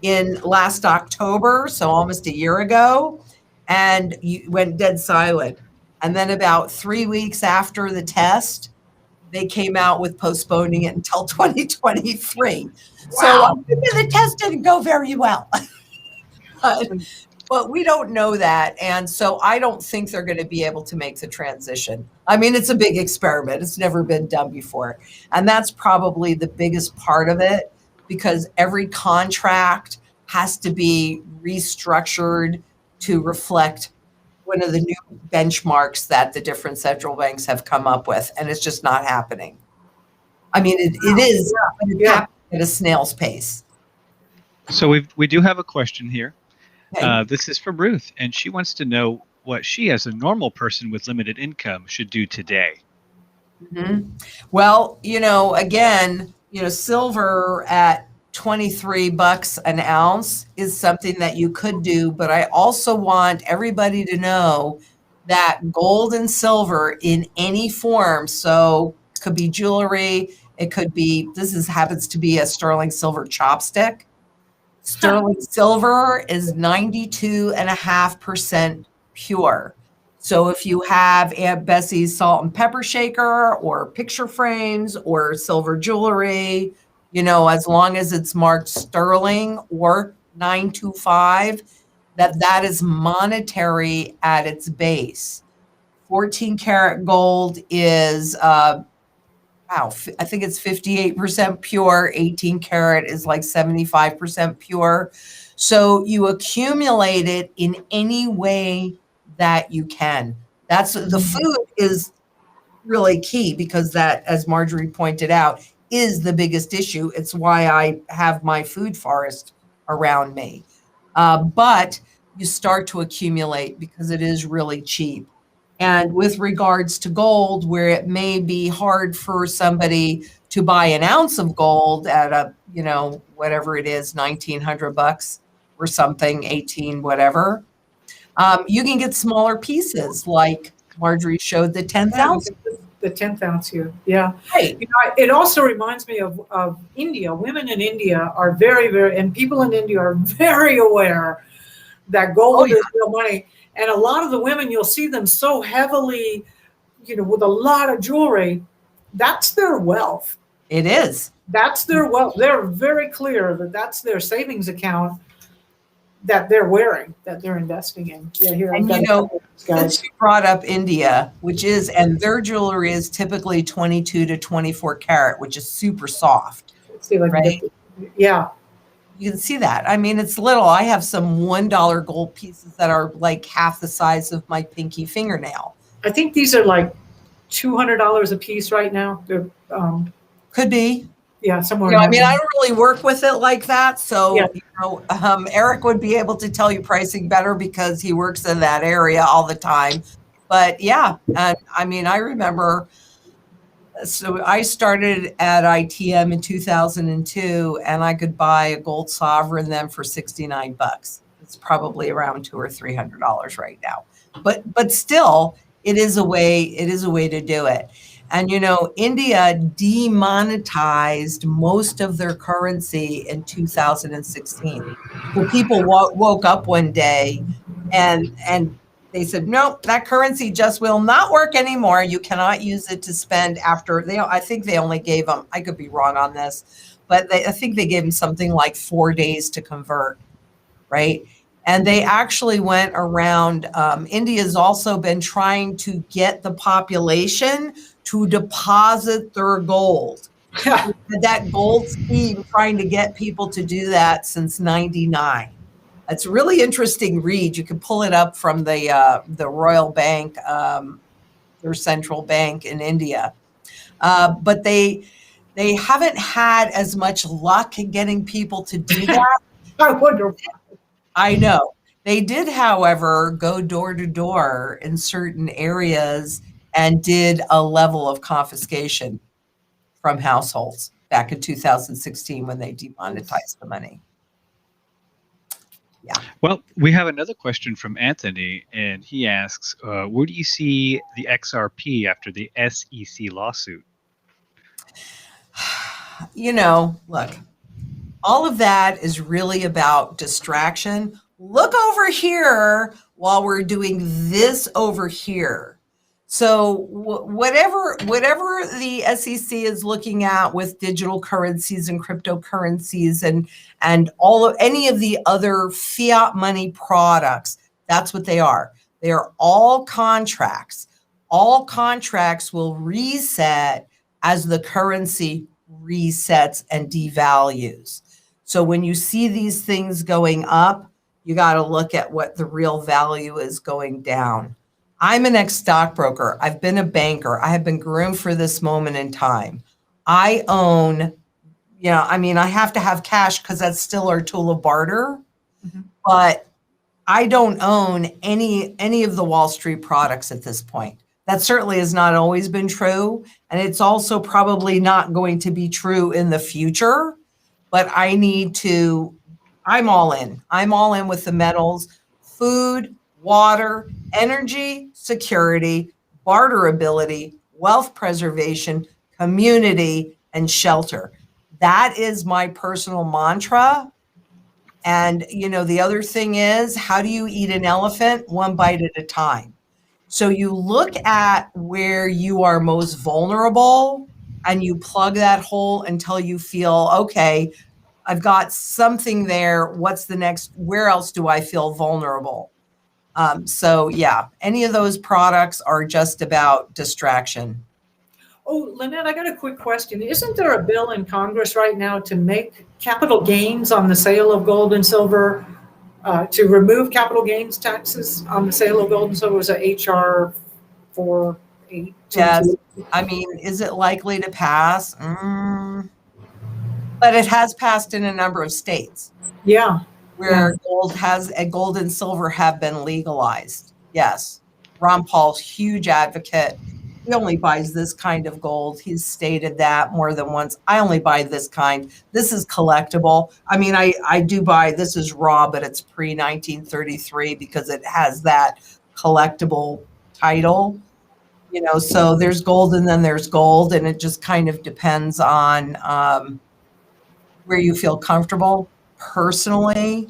in last October, so almost a year ago, and you went dead silent. And then about 3 weeks after the test, they came out with postponing it until 2023. Wow. So the test didn't go very well. But we don't know that. And so I don't think they're going to be able to make the transition. I mean, it's a big experiment. It's never been done before. And that's probably the biggest part of it, because every contract has to be restructured to reflect one of the new benchmarks that the different central banks have come up with. And it's just not happening. I mean, it is, but it's happening at a snail's pace. So we do have a question here. This is from Ruth, and she wants to know what she, as a normal person with limited income, should do today. Well, again, silver at $23 an ounce is something that you could do, but I also want everybody to know that gold and silver in any form, so it could be jewelry, it could be, happens to be a sterling silver chopstick. Sterling silver is 92.5% pure. So if you have Aunt Bessie's salt and pepper shaker or picture frames or silver jewelry, as long as it's marked sterling or 925, that is monetary at its base. 14 karat gold is I think it's 58% pure. 18 karat is like 75% pure. So you accumulate it in any way that you can. That's the food is really key, because that, as Marjory pointed out, is the biggest issue. It's why I have my food forest around me. But you start to accumulate because it is really cheap. And with regards to gold, where it may be hard for somebody to buy an ounce of gold at a, whatever it is, $1,900 or something, 18, whatever, you can get smaller pieces, like Marjory showed the 10th ounce. The 10th ounce here. Yeah. Right. It also reminds me of India. Women in India are very, very, and people in India are very aware that gold is real money. And a lot of the women, you'll see them so heavily, with a lot of jewelry. That's their wealth. It is. That's their wealth. They're very clear that that's their savings account that they're wearing, that they're investing in. Yeah, here. And since you brought up India, and their jewelry is typically 22 to 24 karat, which is super soft. See, right? Yeah. You can see that. I mean, it's little. I have some $1 gold pieces that are like half the size of my pinky fingernail. I think these are like $200 a piece right now. They're, could be. Yeah, somewhere. I mean, I don't really work with it like that. So, yeah. Eric would be able to tell you pricing better because he works in that area all the time. But yeah, and I mean, I remember, so I started at ITM in 2002, and I could buy a gold sovereign then for $69. It's probably around $200 or $300 right now. But still, it is a way to do it. And, India demonetized most of their currency in 2016. So people woke up one day and they said, nope, that currency just will not work anymore. You cannot use it to spend after. I think they only gave them, I could be wrong on this, but I think they gave them something like 4 days to convert, right? And they actually went around. India's also been trying to get the population to deposit their gold. That gold scheme, trying to get people to do that since '99. It's a really interesting read. You can pull it up from the Royal Bank, their central bank in India. But they haven't had as much luck in getting people to do that. I wonder why. I know. They did, however, go door to door in certain areas and did a level of confiscation from households back in 2016 when they demonetized the money. Yeah. Well, we have another question from Anthony, and he asks, where do you see the XRP after the SEC lawsuit? Look, all of that is really about distraction. Look over here while we're doing this over here. So whatever the SEC is looking at with digital currencies and cryptocurrencies and any of the other fiat money products, that's what they are. They are all contracts. All contracts will reset as the currency resets and devalues. So when you see these things going up, you got to look at what the real value is going down. I'm an ex-stockbroker. I've been a banker. I have been groomed for this moment in time. I own, I have to have cash because that's still our tool of barter. Mm-hmm. But I don't own any of the Wall Street products at this point. That certainly has not always been true. And it's also probably not going to be true in the future. But I'm all in. I'm all in with the metals, food, water, energy, security, barterability, wealth preservation, community, and shelter. That is my personal mantra. And, the other thing is, how do you eat an elephant? One bite at a time. So you look at where you are most vulnerable and you plug that hole until you feel, okay, I've got something there. What's the next? Where else do I feel vulnerable? So yeah, any of those products are just about distraction. Oh, Lynette, I got a quick question. Isn't there a bill in Congress right now to make capital gains on the sale of gold and silver to remove capital gains taxes on the sale of gold and silver. It was a HR 4822. Yes. I mean, is it likely to pass? But it has passed in a number of states. Yeah. Where gold and silver have been legalized. Yes. Ron Paul's huge advocate. He only buys this kind of gold. He's stated that more than once. I only buy this kind. This is collectible. I mean, I do buy, this is raw, but it's pre-1933 because it has that collectible title. You know, so there's gold and then there's gold, and it just kind of depends on where you feel comfortable. Personally,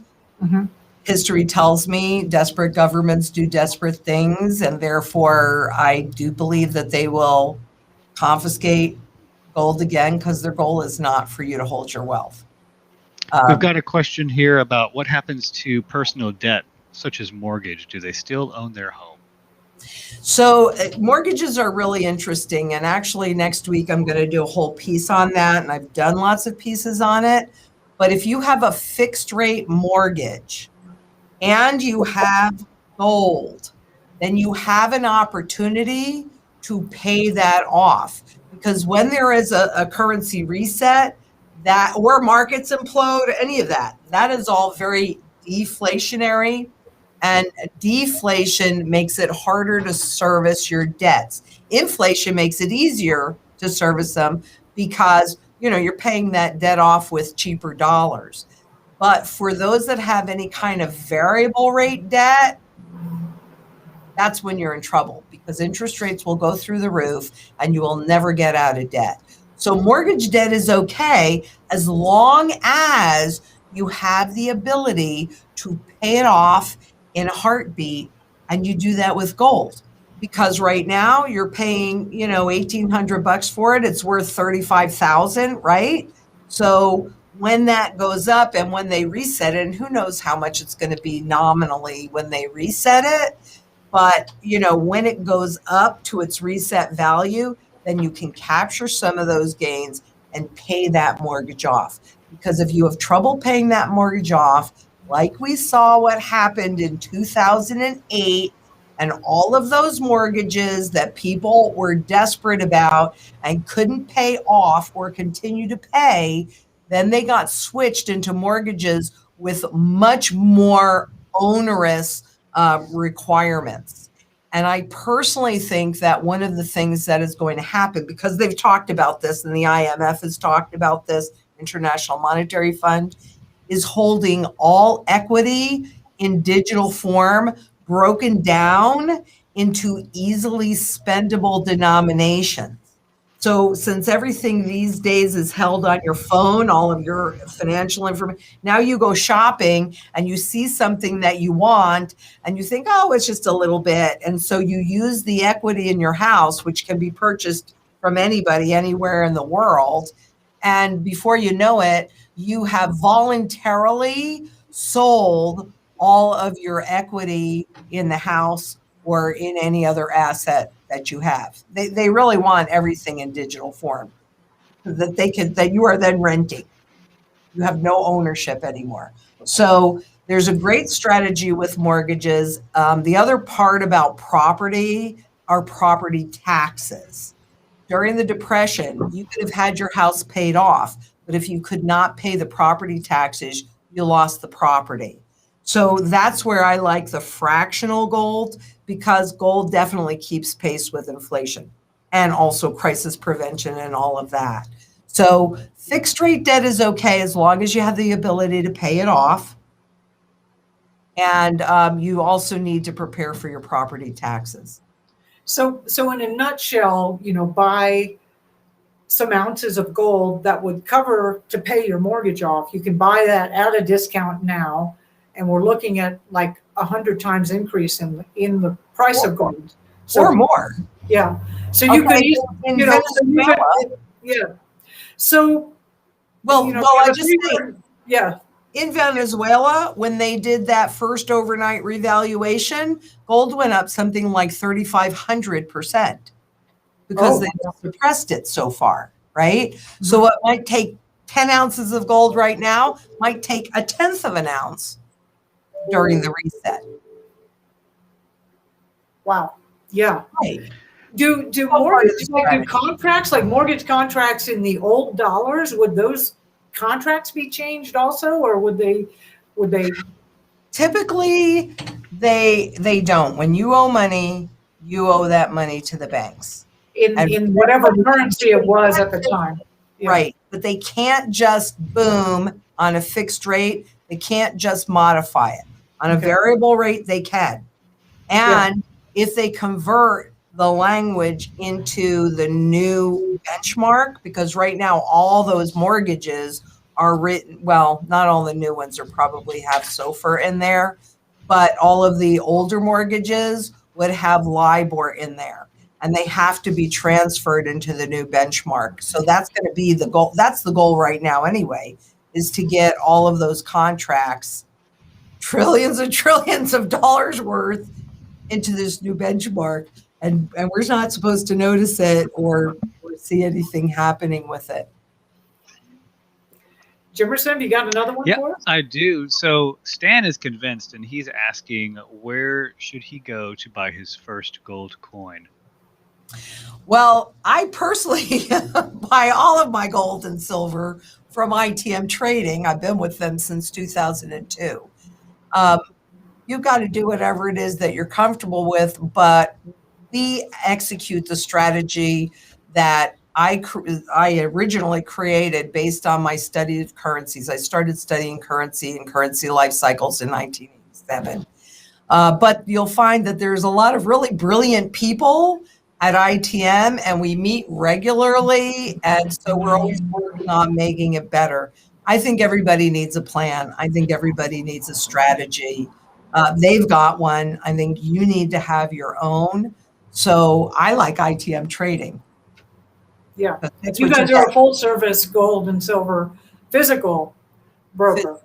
history tells me desperate governments do desperate things, and therefore I do believe that they will confiscate gold again, because their goal is not for you to hold your wealth. We've got a question here about what happens to personal debt, such as mortgage. Do they still own their home? So mortgages are really interesting, and actually next week I'm going to do a whole piece on that, and I've done lots of pieces on it. But if you have a fixed rate mortgage and you have gold, then you have an opportunity to pay that off. Because when there is a currency reset, that or markets implode, any of that, that is all very deflationary. And deflation makes it harder to service your debts. Inflation makes it easier to service them because, you know, you're paying that debt off with cheaper dollars. But for those that have any kind of variable rate debt, that's when you're in trouble, because interest rates will go through the roof and you will never get out of debt. So mortgage debt is okay as long as you have the ability to pay it off in a heartbeat, and you do that with gold. Because right now you're paying, you know, $1,800 for it. It's worth $35,000, right? So when that goes up and when they reset it, and who knows how much it's going to be nominally when they reset it, but you know, when it goes up to its reset value, then you can capture some of those gains and pay that mortgage off. Because if you have trouble paying that mortgage off, like we saw what happened in 2008, and all of those mortgages that people were desperate about and couldn't pay off or continue to pay, then they got switched into mortgages with much more onerous requirements. And I personally think that one of the things that is going to happen, because they've talked about this and the IMF has talked about this, International Monetary Fund, is holding all equity in digital form broken down into easily spendable denominations. So since everything these days is held on your phone, all of your financial information, now you go shopping and you see something that you want and you think, oh, it's just a little bit. And so you use the equity in your house, which can be purchased from anybody, anywhere in the world. And before you know it, you have voluntarily sold all of your equity in the house or in any other asset that you have. They really want everything in digital form that you are then renting. You have no ownership anymore. So there's a great strategy with mortgages. The other part about property are property taxes. During the Depression, you could have had your house paid off, but if you could not pay the property taxes, you lost the property. So that's where I like the fractional gold, because gold definitely keeps pace with inflation and also crisis prevention and all of that. So fixed rate debt is okay as long as you have the ability to pay it off. And you also need to prepare for your property taxes. So in a nutshell, you know, buy some ounces of gold that would cover to pay your mortgage off. You can buy that at a discount now, and we're looking at like 100 times increase in the price of gold. So, or more. Yeah. So you could, in you know, Venezuela, yeah. So well, you know, I just think, yeah. In Venezuela, when they did that first overnight revaluation, gold went up something like 3,500% because they suppressed it so far, right? Mm-hmm. So what might take 10 ounces of gold right now might take 1/10 of an ounce during the reset. Wow. Yeah. Right. Do contracts, like mortgage contracts in the old dollars, would those contracts be changed also, or would they Typically, they don't. When you owe money, you owe that money to the banks. in whatever currency it was at the time? Yeah. Right. But they can't just boom on a fixed rate. They can't just modify it. On a variable rate, they can. And if they convert the language into the new benchmark, because right now all those mortgages are written, well, not all the new ones are probably have SOFR in there, but all of the older mortgages would have LIBOR in there, and they have to be transferred into the new benchmark. So that's going to be the goal. That's the goal right now anyway, is to get all of those contracts, trillions and trillions of dollars worth, into this new benchmark. And we're not supposed to notice it or see anything happening with it. Jimerson, you got another one for us? I do. So Stan is convinced, and he's asking, where should he go to buy his first gold coin? Well, I personally buy all of my gold and silver from ITM Trading. I've been with them since 2002. You've got to do whatever it is that you're comfortable with, but we execute the strategy that I originally created based on my study of currencies. I started studying currency and currency life cycles in 1987. But you'll find that there's a lot of really brilliant people at ITM, and we meet regularly, and so we're always working on making it better. I think everybody needs a plan. I think everybody needs a strategy. They've got one. I think you need to have your own. So I like ITM Trading. Yeah. You guys are a full service gold and silver physical broker.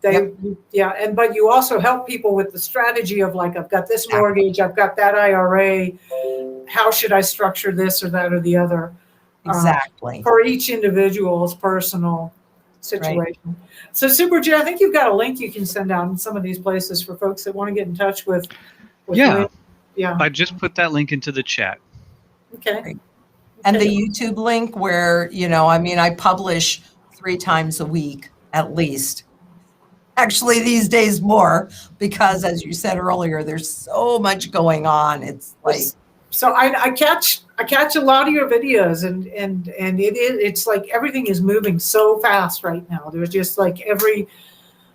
But you also help people with the strategy of, like, I've got this mortgage, I've got that IRA. How should I structure this or that or the other? Exactly. For each individual's personal situation. Right. So Super J, I think you've got a link you can send out in some of these places for folks that want to get in touch with yeah. Yeah. I just put that link into the chat. Okay. Right. And the YouTube link where, I publish 3 times a week at least. Actually, these days more, because as you said earlier, there's so much going on. It's like, so I catch a lot of your videos, and it's like everything is moving so fast right now. There's just like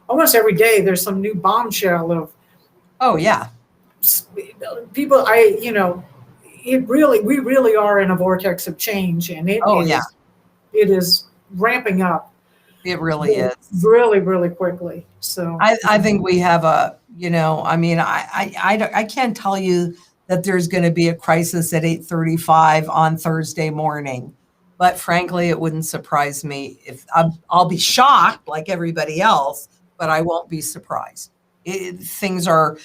almost every day there's some new bombshell of people. We really are in a vortex of change, and it is ramping up. It really is. Really, really quickly. So I think we have I can't tell you that there's going to be a crisis at 8:35 on Thursday morning, but frankly, it wouldn't surprise me if I'll be shocked like everybody else, but I won't be surprised. Things are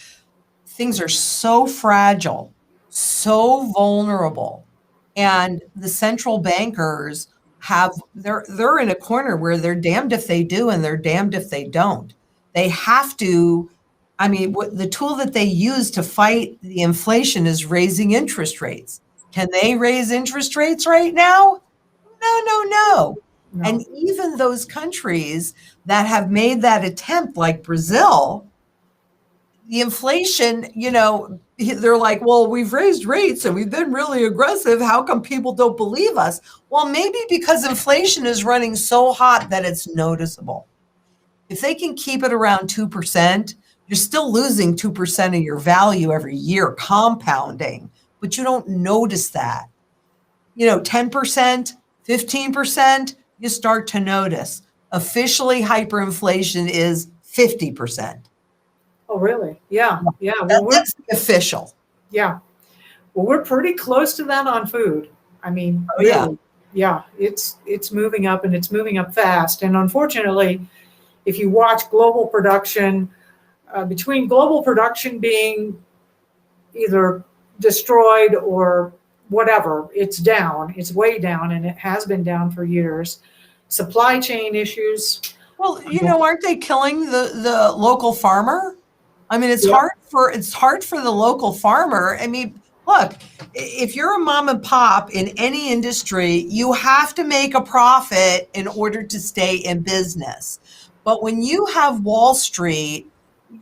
so fragile, so vulnerable, and the central bankers they're in a corner where they're damned if they do and they're damned if they don't. They have to. The tool that they use to fight the inflation is raising interest rates. Can they raise interest rates right now? No. And even those countries that have made that attempt, like Brazil, the inflation, they're like, well, we've raised rates and we've been really aggressive. How come people don't believe us? Well, maybe because inflation is running so hot that it's noticeable. If they can keep it around 2%, you're still losing 2% of your value every year, compounding, but you don't notice that. 10%, 15%, you start to notice. Officially, hyperinflation is 50%. Oh, really? Yeah. Well, that's the official. Yeah. Well, we're pretty close to that on food. Really. Yeah. It's moving up, and it's moving up fast. And unfortunately, if you watch global production, between global production being either destroyed or whatever, it's down. It's way down, and it has been down for years. Supply chain issues. Well, aren't they killing the local farmer? I mean, it's hard for the local farmer. I mean, look, if you're a mom and pop in any industry, you have to make a profit in order to stay in business. But when you have Wall Street,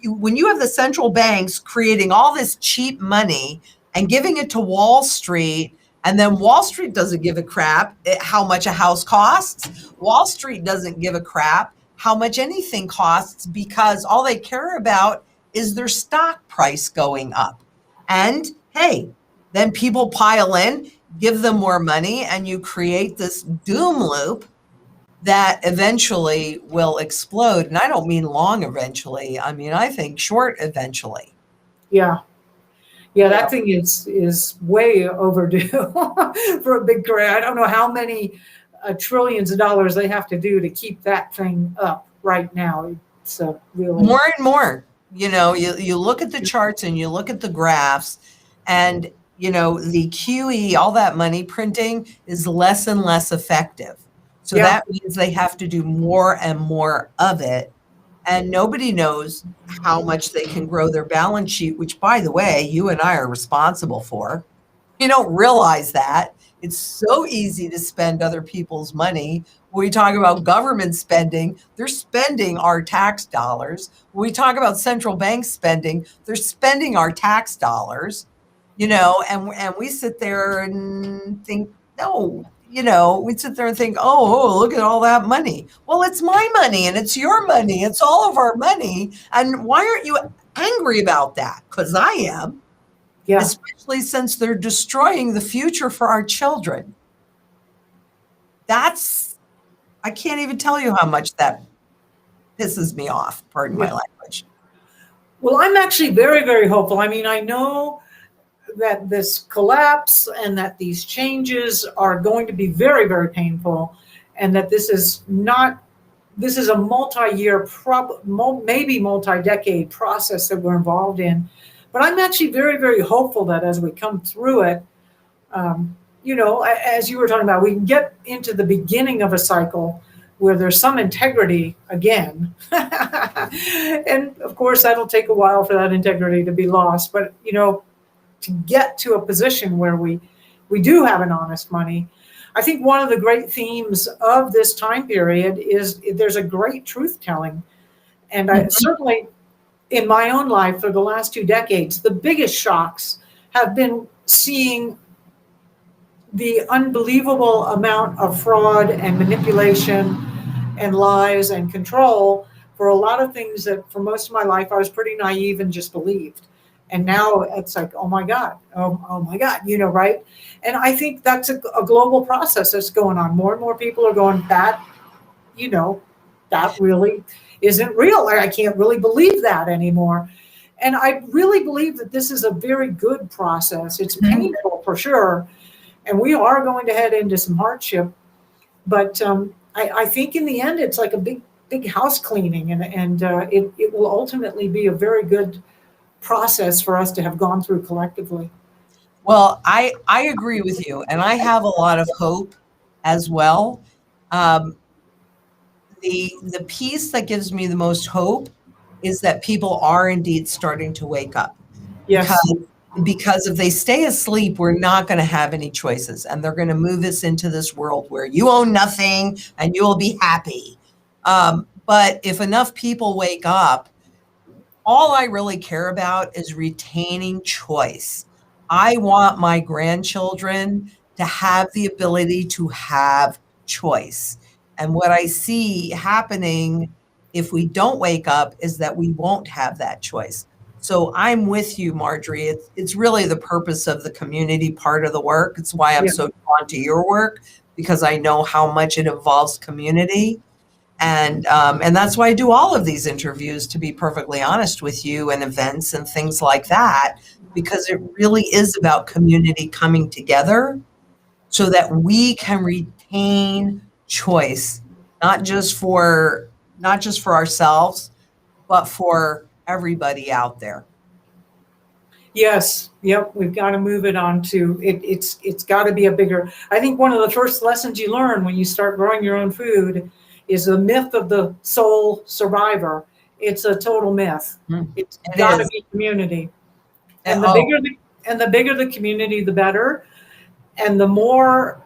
when you have the central banks creating all this cheap money and giving it to Wall Street, and then Wall Street doesn't give a crap how much a house costs. Wall Street doesn't give a crap how much anything costs, because all they care about is their stock price going up. And hey, then people pile in, give them more money, and you create this doom loop that eventually will explode. And I don't mean long eventually. I mean, I think short eventually. Yeah. Yeah, that thing is way overdue for a big career. I don't know how many trillions of dollars they have to do to keep that thing up right now. It's really more and more. You look at the charts and you look at the graphs, and the QE, all that money printing is less and less effective. So that means they have to do more and more of it. And nobody knows how much they can grow their balance sheet, which, by the way, you and I are responsible for. You don't realize that. It's so easy to spend other people's money. When we talk about government spending, they're spending our tax dollars. When we talk about central bank spending, they're spending our tax dollars, and we sit there and think, no, we'd sit there and think, oh, look at all that money. Well, it's my money and it's your money. It's all of our money. And why aren't you angry about that? Because I am. Yeah. Especially since they're destroying the future for our children. I can't even tell you how much that pisses me off, pardon my language. Well, I'm actually very, very hopeful. I mean, I know that this collapse and that these changes are going to be very, very painful, and that this is a multi-year, maybe multi-decade process that we're involved in. But I'm actually very, very hopeful that as we come through it, as you were talking about, we can get into the beginning of a cycle where there's some integrity again. And of course, that'll take a while for that integrity to be lost. But, to get to a position where we do have an honest money. I think one of the great themes of this time period is there's a great truth telling. And I certainly, in my own life for the last 2 decades, the biggest shocks have been seeing the unbelievable amount of fraud and manipulation and lies and control for a lot of things that for most of my life I was pretty naive and just believed. And now it's like, oh my God, right? And I think that's a global process that's going on. More and more people are going, that really isn't real. I can't really believe that anymore. And I really believe that this is a very good process. It's painful for sure. And we are going to head into some hardship. But I think in the end, it's like a big house cleaning. And it will ultimately be a very good process for us to have gone through collectively. Well, I agree with you, and I have a lot of hope as well. The piece that gives me the most hope is that people are indeed starting to wake up. Yes. Because if they stay asleep, we're not going to have any choices, and they're going to move us into this world where you own nothing and you will be happy. But if enough people wake up, all I really care about is retaining choice. I want my grandchildren to have the ability to have choice. And what I see happening if we don't wake up is that we won't have that choice. So I'm with you, Marjory. It's really the purpose of the community part of the work. It's why I'm so drawn to your work, because I know how much it involves community. And that's why I do all of these interviews, to be perfectly honest with you, and events and things like that, because it really is about community coming together so that we can retain choice, not just for ourselves, but for everybody out there. Yes. Yep. We've got to move it on to it. It's got to be a bigger. I think one of the first lessons you learn when you start growing your own food is the myth of the sole survivor. it's a total myth. It's It got to is. be community. And Oh, the bigger the community, the better. And the more,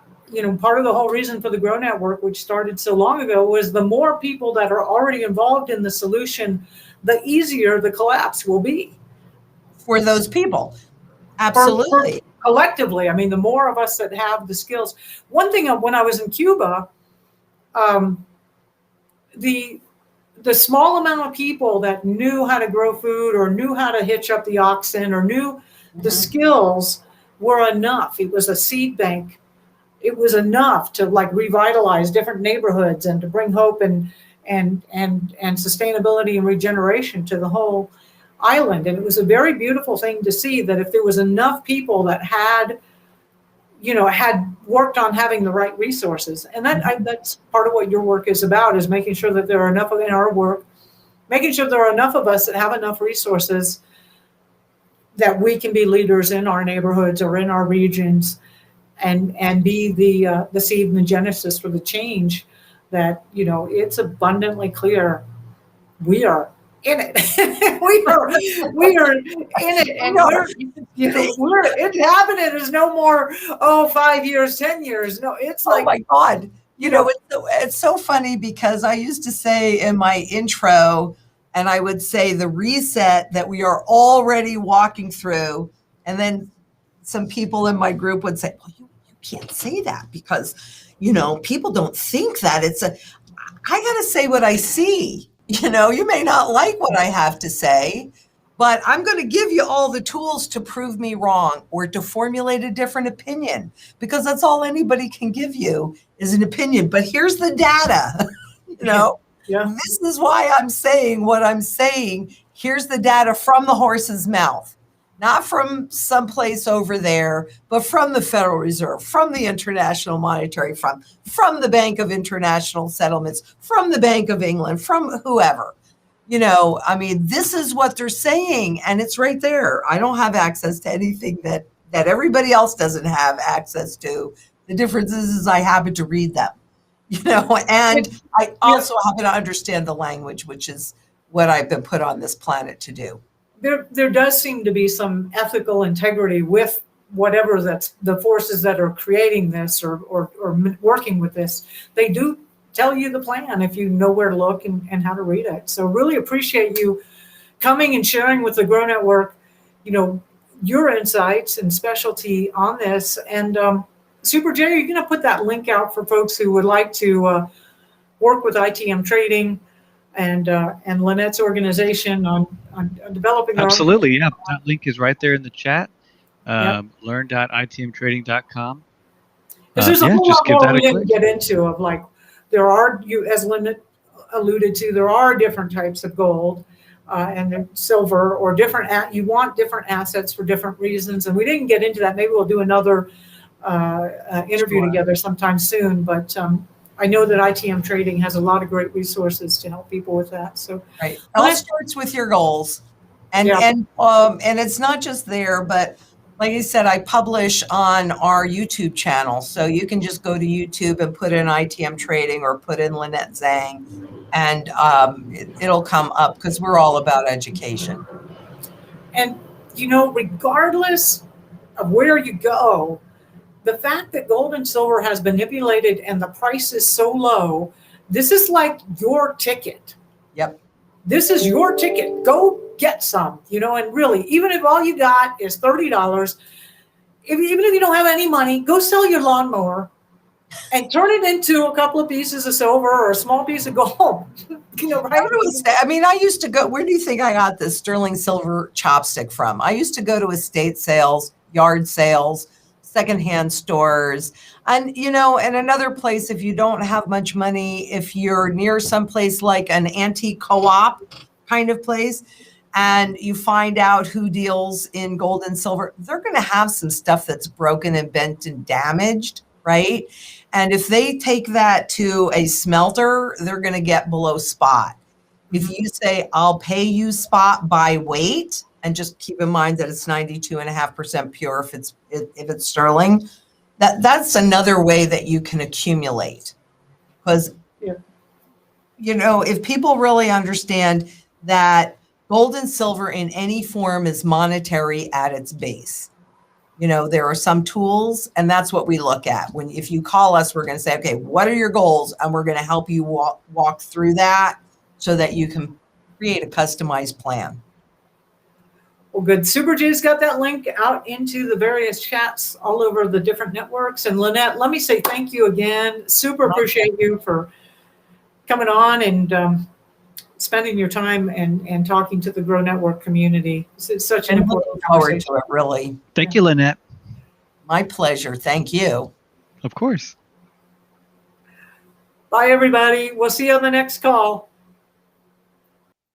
part of the whole reason for the Grow Network, which started so long ago, was the more people that are already involved in the solution, the easier the collapse will be. for those people. For Absolutely. collectively, I mean, the more of us that have the skills. One thing, when I was in Cuba, the small amount of people that knew how to grow food or knew how to hitch up the oxen or knew the skills were enough. It was a seed bank. It was enough to like revitalize different neighborhoods and to bring hope and sustainability and regeneration to the whole island. And it was a very beautiful thing to see that if there was enough people that had worked on having the right resources. And that's part of what your work is about, is making sure that there are enough in our work, making sure there are enough of us that have enough resources that we can be leaders in our neighborhoods or in our regions and be the seed and the genesis for the change that, it's abundantly clear we are in it. we are in it, and it's happening. There's no more 5 years, 10 years. No, it's like, oh my God. It's so funny because I used to say in my intro, and I would say the reset that we are already walking through, and then some people in my group would say, well, you can't say that because, people don't think that. I got to say what I see. You may not like what I have to say, but I'm going to give you all the tools to prove me wrong or to formulate a different opinion, because that's all anybody can give you is an opinion. But here's the data, Yeah. This is why I'm saying what I'm saying. Here's the data from the horse's mouth, not from someplace over there, but from the Federal Reserve, from the International Monetary Fund, from the Bank of International Settlements, from the Bank of England, from whoever. This is what they're saying, and it's right there. I don't have access to anything that everybody else doesn't have access to. The difference is I happen to read them, and I also happen to understand the language, which is what I've been put on this planet to do. There does seem to be some ethical integrity with whatever that's the forces that are creating this or working with this. They do tell you the plan if you know where to look and how to read it. So really appreciate you coming and sharing with the Grow Network, your insights and specialty on this. And Super J, are you going to put that link out for folks who would like to work with ITM Trading and Lynette's organization on developing their Absolutely, yeah. That link is right there in the chat. Learn.itmtrading.com. Because there's a whole lot give more that we a didn't click. get into of like, there are, as Lynette alluded to, there are different types of gold and silver or you want different assets for different reasons. And we didn't get into that. Maybe we'll do another interview together sometime soon. But I know that ITM Trading has a lot of great resources to help people with that. So right, it all starts with your goals, and it's not just there, but like I said, I publish on our YouTube channel, so you can just go to YouTube and put in ITM Trading or put in Lynette Zang, and it'll come up because we're all about education. And regardless of where you go, the fact that gold and silver has been manipulated and the price is so low, this is like your ticket. Yep. This is your ticket. Go get some, and really, even if all you got is $30, even if you don't have any money, go sell your lawnmower and turn it into a couple of pieces of silver or a small piece of gold. Right? I used to go, where do you think I got this sterling silver chopstick from? I used to go to estate sales, yard sales, secondhand stores, and and another place, if you don't have much money, if you're near someplace like an antique co-op kind of place and you find out who deals in gold and silver, they're going to have some stuff that's broken and bent and damaged, right? And if they take that to a smelter, they're going to get below spot. If you say, I'll pay you spot by weight, and just keep in mind that it's 92.5% pure if it's sterling, that's another way that you can accumulate. Because, if people really understand that gold and silver in any form is monetary at its base. You know, there are some tools, and that's what we look at. If you call us, we're going to say, okay, what are your goals? And we're going to help you walk through that so that you can create a customized plan. Well, good. Super J's got that link out into the various chats all over the different networks. And Lynette, let me say thank you again. Super appreciate you for coming on and spending your time and talking to the Grow Network community. It's such an important forward to it, really. Thank you, Lynette. My pleasure. Thank you. Of course. Bye, everybody. We'll see you on the next call.